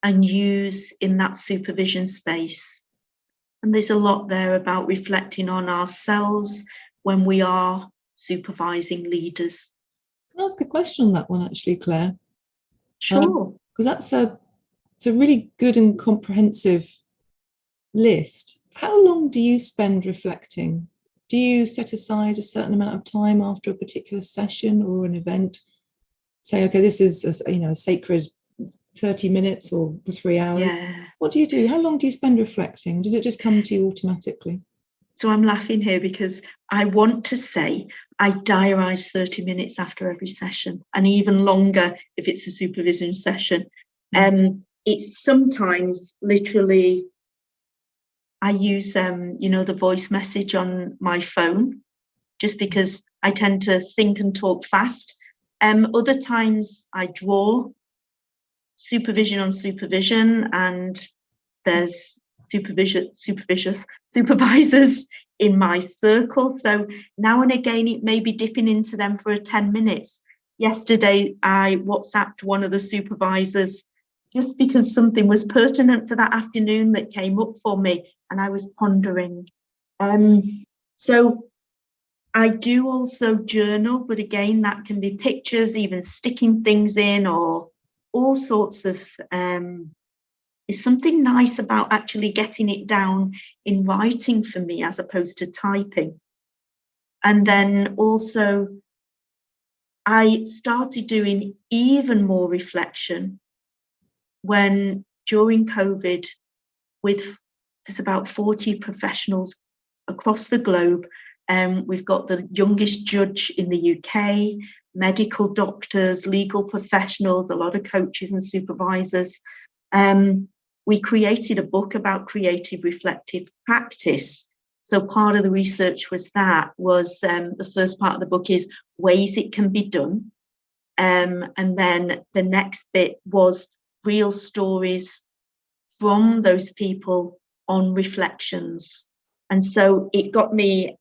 [SPEAKER 1] and use in that supervision space. And there's a lot there about reflecting on ourselves when we are supervising leaders.
[SPEAKER 6] Can I ask a question on that one, actually, Claire?
[SPEAKER 1] Sure.
[SPEAKER 6] Because it's a really good and comprehensive list. How long do you spend reflecting? Do you set aside a certain amount of time after a particular session or an event? Say, okay, this is a sacred 30 minutes or the 3 hours.
[SPEAKER 1] Yeah.
[SPEAKER 6] What do you do? How long do you spend reflecting? Does it just come to you automatically?
[SPEAKER 1] So I'm laughing here because I want to say I diarise 30 minutes after every session, and even longer if it's a supervision session. It's sometimes literally, I use the voice message on my phone, just because I tend to think and talk fast. Other times I draw supervision on supervision, and there's supervisors in my circle. So now and again, it may be dipping into them for 10 minutes. Yesterday, I WhatsApped one of the supervisors just because something was pertinent for that afternoon that came up for me, and I was pondering. So I do also journal, but again, that can be pictures, even sticking things in, or all sorts of, there's something nice about actually getting it down in writing for me as opposed to typing. And then also, I started doing even more reflection when during COVID, there's about 40 professionals across the globe. We've got the youngest judge in the UK, medical doctors, legal professionals, a lot of coaches and supervisors. We created a book about creative reflective practice. So part of the research was the first part of the book is ways it can be done. And then the next bit was real stories from those people on reflections. And so it got me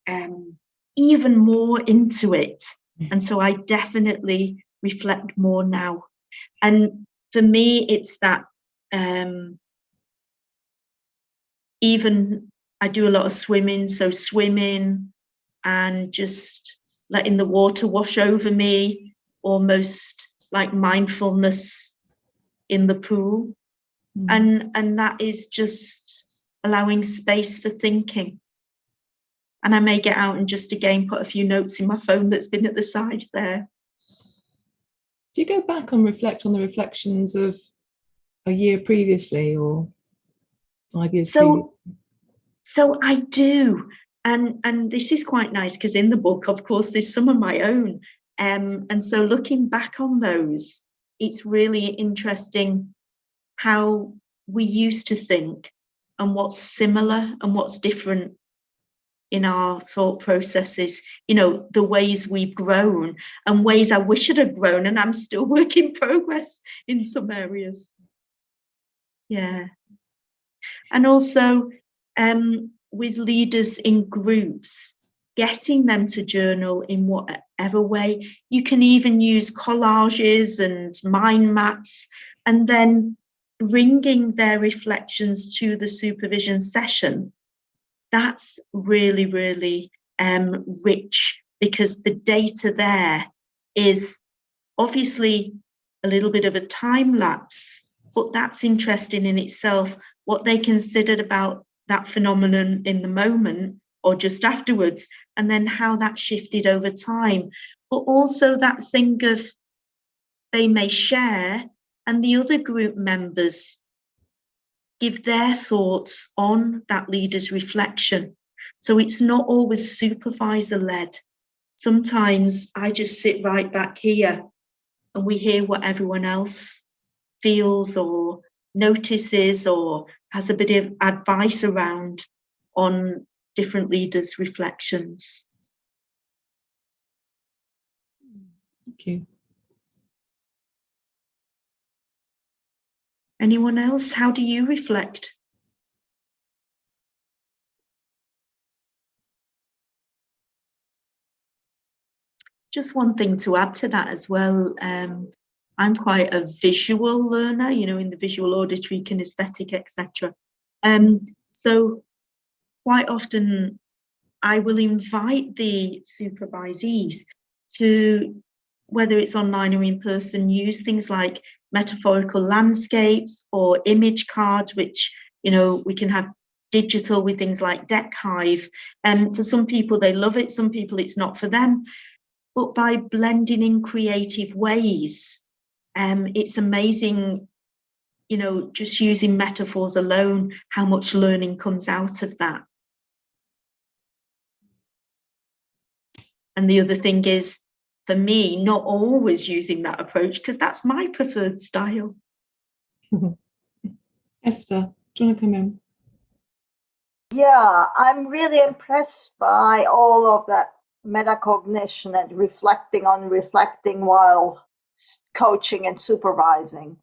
[SPEAKER 1] even more into it. And so I definitely reflect more now. And for me, it's that even I do a lot of swimming, so swimming and just letting the water wash over me, almost like mindfulness in the pool. And that is just allowing space for thinking. And I may get out and just again put a few notes in my phone that's been at the side there.
[SPEAKER 6] Do you go back and reflect on the reflections of a year previously or 5 years previously?
[SPEAKER 1] So I do. And this is quite nice because in the book, of course, there's some of my own. And so looking back on those, it's really interesting how we used to think and what's similar and what's different in our thought processes, you know, the ways we've grown and ways I wish I'd have grown, and I'm still work in progress in some areas. Yeah. And also with leaders in groups, getting them to journal in whatever way. You can even use collages and mind maps, and then bringing their reflections to the supervision session. That's really, really rich, because the data there is obviously a little bit of a time lapse, but that's interesting in itself, what they considered about that phenomenon in the moment or just afterwards, and then how that shifted over time. But also that thing of they may share and the other group members give their thoughts on that leader's reflection. So it's not always supervisor-led. Sometimes I just sit right back here and we hear what everyone else feels or notices or has a bit of advice around on different leaders' reflections.
[SPEAKER 6] Thank you.
[SPEAKER 1] Anyone else? How do you reflect? Just one thing to add to that as well. I'm quite a visual learner, you know, in the visual, auditory, kinesthetic, etc. So quite often I will invite the supervisees to, whether it's online or in person, use things like metaphorical landscapes or image cards, which, you know, we can have digital with things like Deck Hive. And for some people, they love it. Some people, it's not for them. But by blending in creative ways, it's amazing, you know, just using metaphors alone, how much learning comes out of that. And the other thing is, for me, not always using that approach, because that's my preferred style.
[SPEAKER 6] Esther, do you want to come in?
[SPEAKER 4] Yeah, I'm really impressed by all of that metacognition and reflecting while coaching and supervising.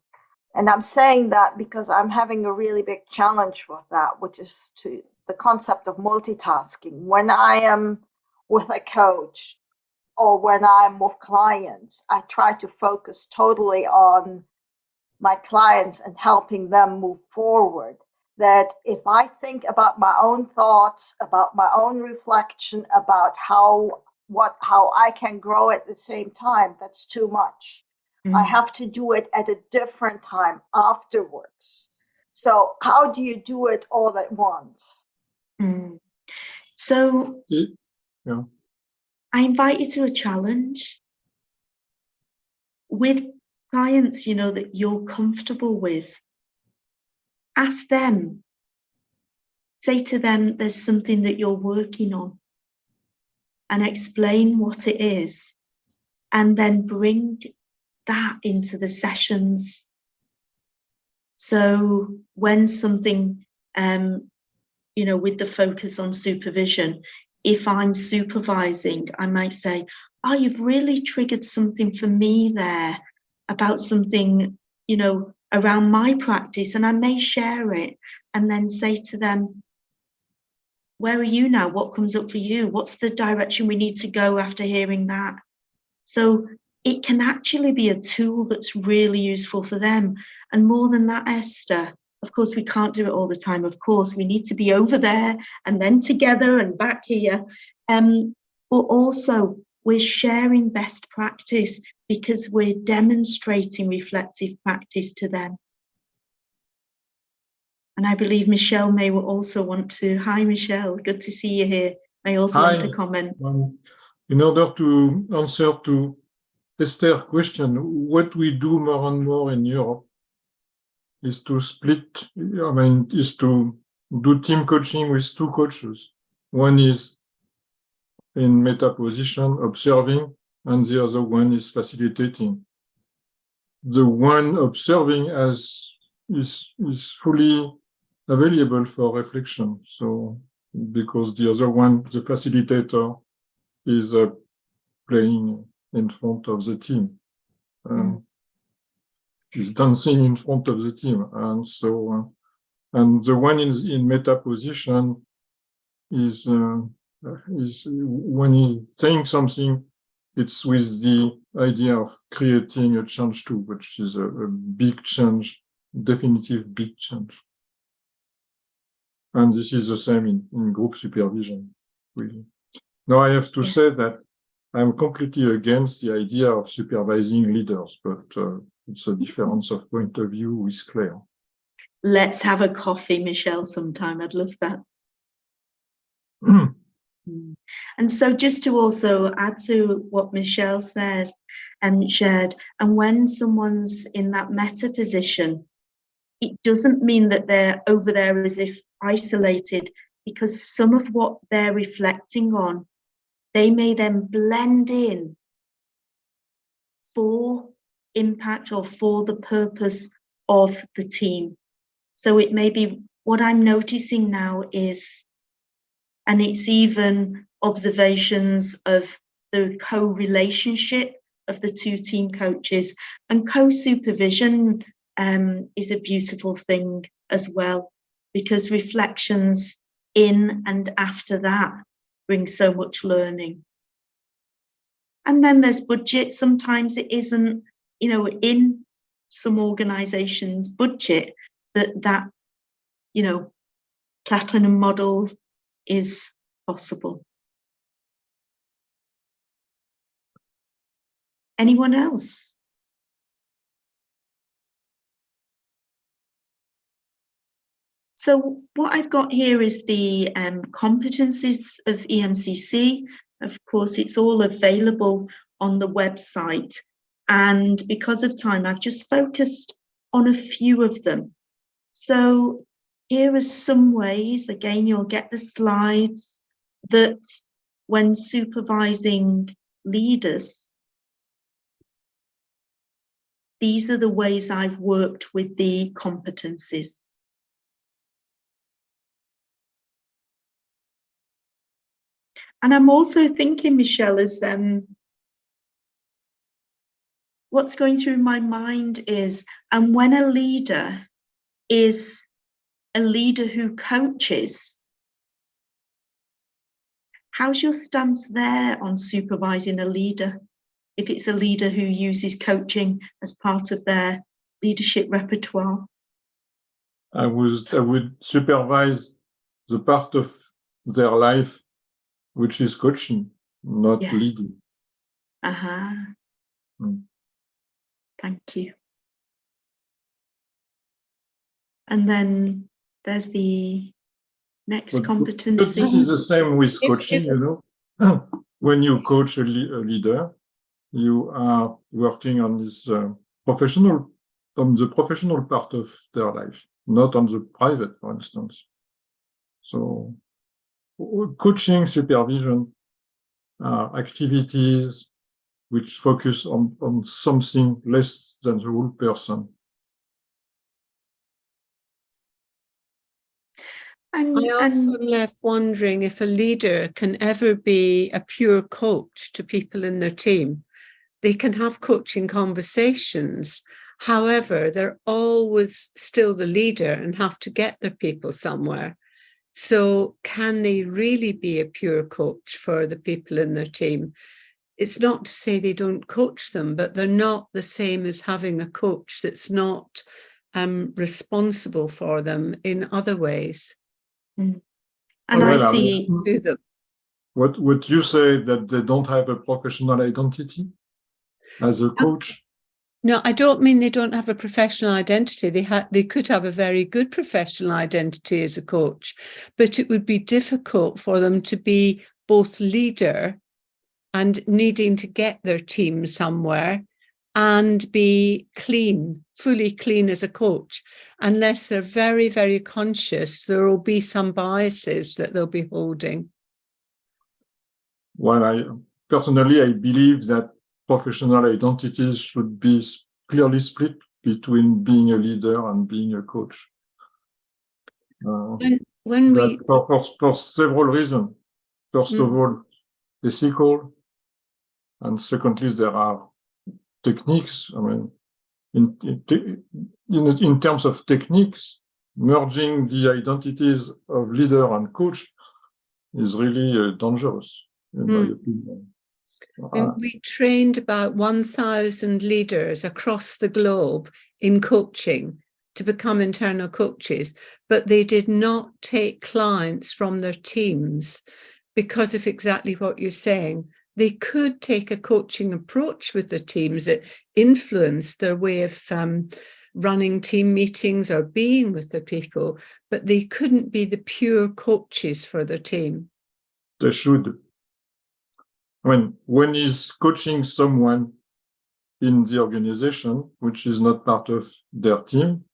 [SPEAKER 4] And I'm saying that because I'm having a really big challenge with that, which is to the concept of multitasking. When I am with a coach or when I'm with clients, I try to focus totally on my clients and helping them move forward. That if I think about my own thoughts, about my own reflection, about how I can grow at the same time, that's too much. I have to do it at a different time afterwards. So how do you do it all at once?
[SPEAKER 1] So
[SPEAKER 7] Yeah.
[SPEAKER 1] I invite you to a challenge with clients, you know, that you're comfortable with. Ask them, say to them, there's something that you're working on, and explain what it is, and then bring that into the sessions. So when something, you know, with the focus on supervision, if I'm supervising, I might say, oh, you've really triggered something for me there about something, you know, around my practice, and I may share it and then say to them, where are you now? What comes up for you? What's the direction we need to go after hearing that? So it can actually be a tool that's really useful for them. And more than that, Esther, of course, we can't do it all the time. Of course, we need to be over there and then together and back here. But also, we're sharing best practice because we're demonstrating reflective practice to them. And I believe Michelle may also want to. Hi, Michelle. Good to see you here. May also want to comment.
[SPEAKER 7] In order to answer to Esther's question, what we do more and more in Europe is to split, is to do team coaching with two coaches. One is in meta position, observing, and the other one is facilitating. The one observing is fully available for reflection. So, because the other one, the facilitator, is playing in front of the team, is dancing in front of the team, and so and the one in meta position is when he's saying something, it's with the idea of creating a change too, which is a big change, definitive big change. And this is the same in group supervision. Now I have to say that I'm completely against the idea of supervising leaders, but it's a difference of point of view with Claire.
[SPEAKER 1] Let's have a coffee, Michelle, sometime. I'd love that. And so just to also add to what Michelle said and shared, and when someone's in that meta position, it doesn't mean that they're over there as if isolated, because some of what they're reflecting on, they may then blend in for impact or for the purpose of the team. So it may be what I'm noticing now is, and it's even observations of the co-relationship of the two team coaches, and co-supervision is a beautiful thing as well, because reflections in and after that bring so much learning. And then there's budget. Sometimes it isn't, in some organizations' budget that platinum model is possible. Anyone else? So what I've got here is the competencies of EMCC. Of course, it's all available on the website. And because of time, I've just focused on a few of them. So here are some ways, again, you'll get the slides, that when supervising leaders, these are the ways I've worked with the competencies. And I'm also thinking, Michelle, as what's going through my mind is, and when a leader is a leader who coaches, how's your stance there on supervising a leader? If it's a leader who uses coaching as part of their leadership repertoire?
[SPEAKER 7] I would supervise the part of their life which is coaching, not leading.
[SPEAKER 1] Thank you. And then there's the next competency.
[SPEAKER 7] But this is the same with coaching, When you coach a leader, you are working on this on the professional part of their life, not on the private, for instance. So coaching, supervision are activities which focus on something less than the whole person.
[SPEAKER 2] I also am left wondering if a leader can ever be a pure coach to people in their team. They can have coaching conversations. However, they're always still the leader and have to get their people somewhere. So can they really be a pure coach for the people in their team? It's not to say they don't coach them, but they're not the same as having a coach that's not responsible for them in other ways.
[SPEAKER 1] And I see
[SPEAKER 2] them.
[SPEAKER 7] What you say, that they don't have a professional identity as a coach?
[SPEAKER 2] No, I don't mean they don't have a professional identity. They could have a very good professional identity as a coach, but it would be difficult for them to be both leader and needing to get their team somewhere and be clean, fully clean as a coach, unless they're very, very conscious there will be some biases that they'll be holding.
[SPEAKER 7] Well, I believe that professional identities should be clearly split between being a leader and being a coach. For several reasons. First of all, ethical, and secondly, there are techniques. I mean, in terms of techniques, merging the identities of leader and coach is really dangerous, in my opinion.
[SPEAKER 2] And we trained about 1,000 leaders across the globe in coaching to become internal coaches, but they did not take clients from their teams because of exactly what you're saying. They could take a coaching approach with the teams that influenced their way of running team meetings or being with the people, but they couldn't be the pure coaches for their team.
[SPEAKER 7] They should. I mean, when he's coaching someone in the organization, which is not part of their team,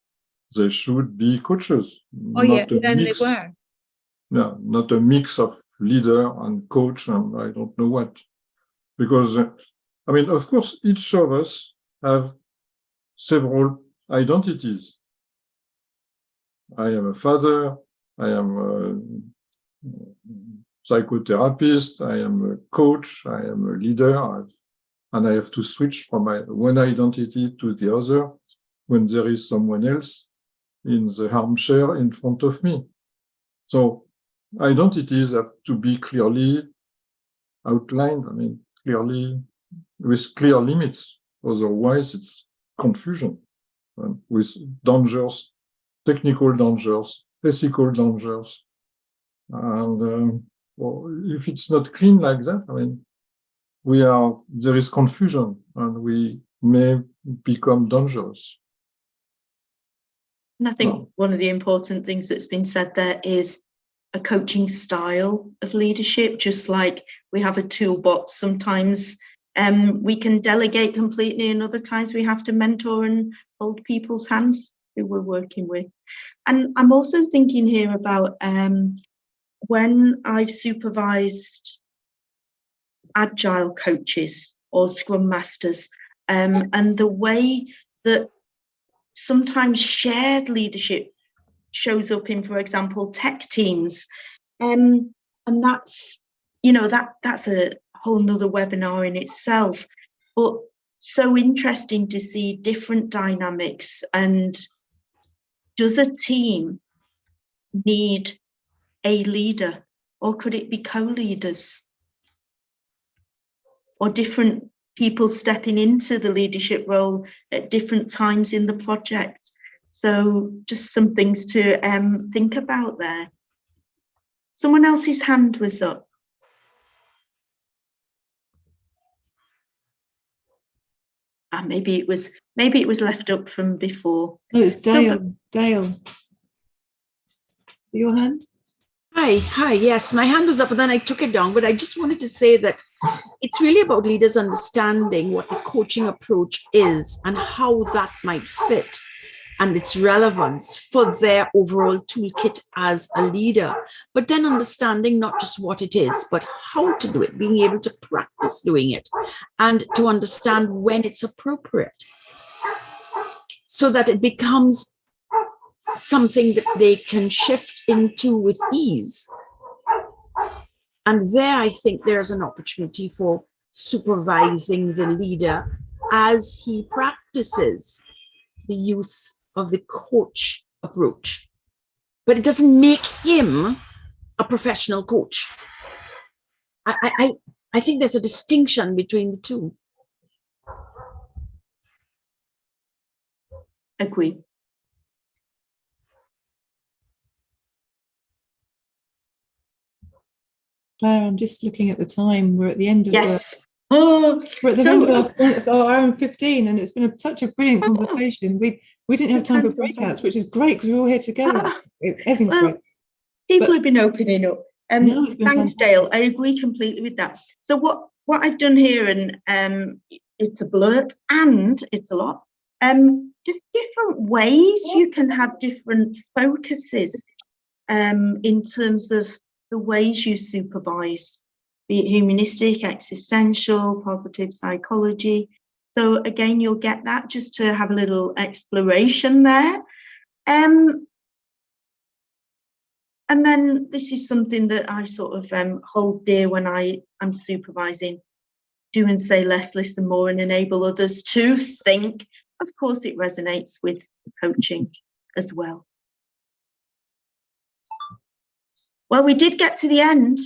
[SPEAKER 7] they should be coaches.
[SPEAKER 2] Oh, yeah, then they were.
[SPEAKER 7] Yeah, not a mix of leader and coach and I don't know what. Because, I mean, of course, each of us have several identities. I am a father, I am a psychotherapist, I am a coach, I am a leader, and I have to switch from one identity to the other when there is someone else in the armchair in front of me. So identities have to be clearly outlined, I mean, clearly with clear limits. Otherwise, it's confusion with dangers, technical dangers, ethical dangers. And if it's not clean like that, I mean, there is confusion and we may become dangerous.
[SPEAKER 1] And I think one of the important things that's been said there is a coaching style of leadership, just like we have a toolbox. Sometimes we can delegate completely, and other times we have to mentor and hold people's hands who we're working with. And I'm also thinking here about when I've supervised Agile coaches or Scrum Masters, and the way that sometimes shared leadership shows up in, for example, tech teams, and that's that's a whole nother webinar in itself, but so interesting to see different dynamics. And does a team need a leader, or could it be co-leaders or different people stepping into the leadership role at different times in the project? So just some things to think about there. Someone else's hand was up. Maybe it was left up from before.
[SPEAKER 6] No, it's Dale. So, Dale, your hand?
[SPEAKER 5] Hi. Yes, my hand was up and then I took it down, but I just wanted to say that it's really about leaders understanding what the coaching approach is and how that might fit and its relevance for their overall toolkit as a leader, but then understanding not just what it is, but how to do it, being able to practice doing it and to understand when it's appropriate so that it becomes something that they can shift into with ease. And there, I think there's an opportunity for supervising the leader as he practices the use of the coach approach. But it doesn't make him a professional coach. I think there's a distinction between the two.
[SPEAKER 1] Agree.
[SPEAKER 6] Claire, I'm just looking at the time. We're at the end of
[SPEAKER 1] Oh,
[SPEAKER 6] We're at the
[SPEAKER 1] so
[SPEAKER 6] end of our hour and 15, and it's been such a brilliant conversation. We didn't have time for breakouts, which is great because we're all here together. Everything's great.
[SPEAKER 1] People have been opening up.
[SPEAKER 6] No, it's been
[SPEAKER 1] thanks,
[SPEAKER 6] fantastic.
[SPEAKER 1] Dale. I agree completely with that. So what I've done here, and it's a blurt and it's a lot. Just different ways you can have different focuses in terms of the ways you supervise, be it humanistic, existential, positive psychology. So again, you'll get that just to have a little exploration there. And then this is something that I sort of hold dear when I'm supervising. Do and say less, listen more, and enable others to think. Of course, it resonates with coaching as well. Well, we did get to the end.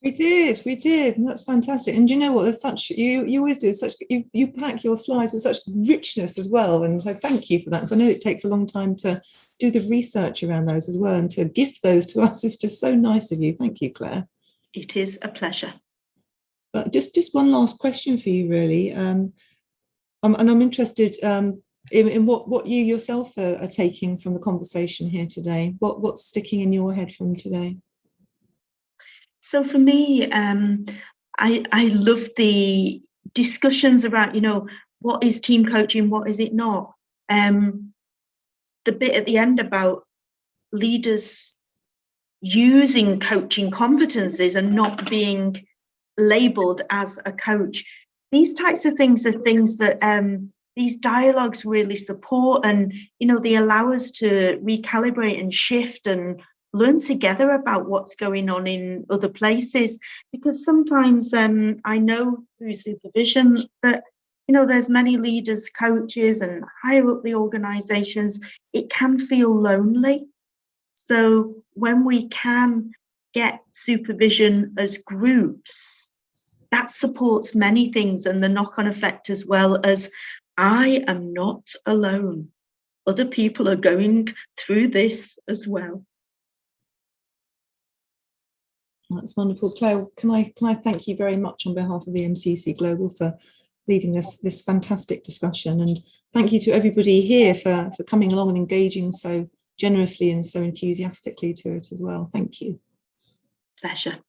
[SPEAKER 6] We did, and that's fantastic. And you know what? There's such you always do such you pack your slides with such richness as well. And so thank you for that. Because I know it takes a long time to do the research around those as well, and to gift those to us is just so nice of you. Thank you, Claire.
[SPEAKER 1] It is a pleasure.
[SPEAKER 6] But just one last question for you, really. And I'm interested in what you yourself are taking from the conversation here today. What's sticking in your head from today?
[SPEAKER 1] So for me, I love the discussions about, what is team coaching, what is it not? The bit at the end about leaders using coaching competencies and not being labeled as a coach. These types of things are things that these dialogues really support, and they allow us to recalibrate and shift and learn together about what's going on in other places. Because sometimes I know through supervision that there's many leaders, coaches, and higher up the organizations, it can feel lonely. So when we can get supervision as groups, that supports many things, and the knock-on effect as well as I am not alone. Other people are going through this as well.
[SPEAKER 6] That's wonderful. Claire, can I thank you very much on behalf of EMCC Global for leading this fantastic discussion, and thank you to everybody here for coming along and engaging so generously and so enthusiastically to it as well. Thank you.
[SPEAKER 1] Pleasure.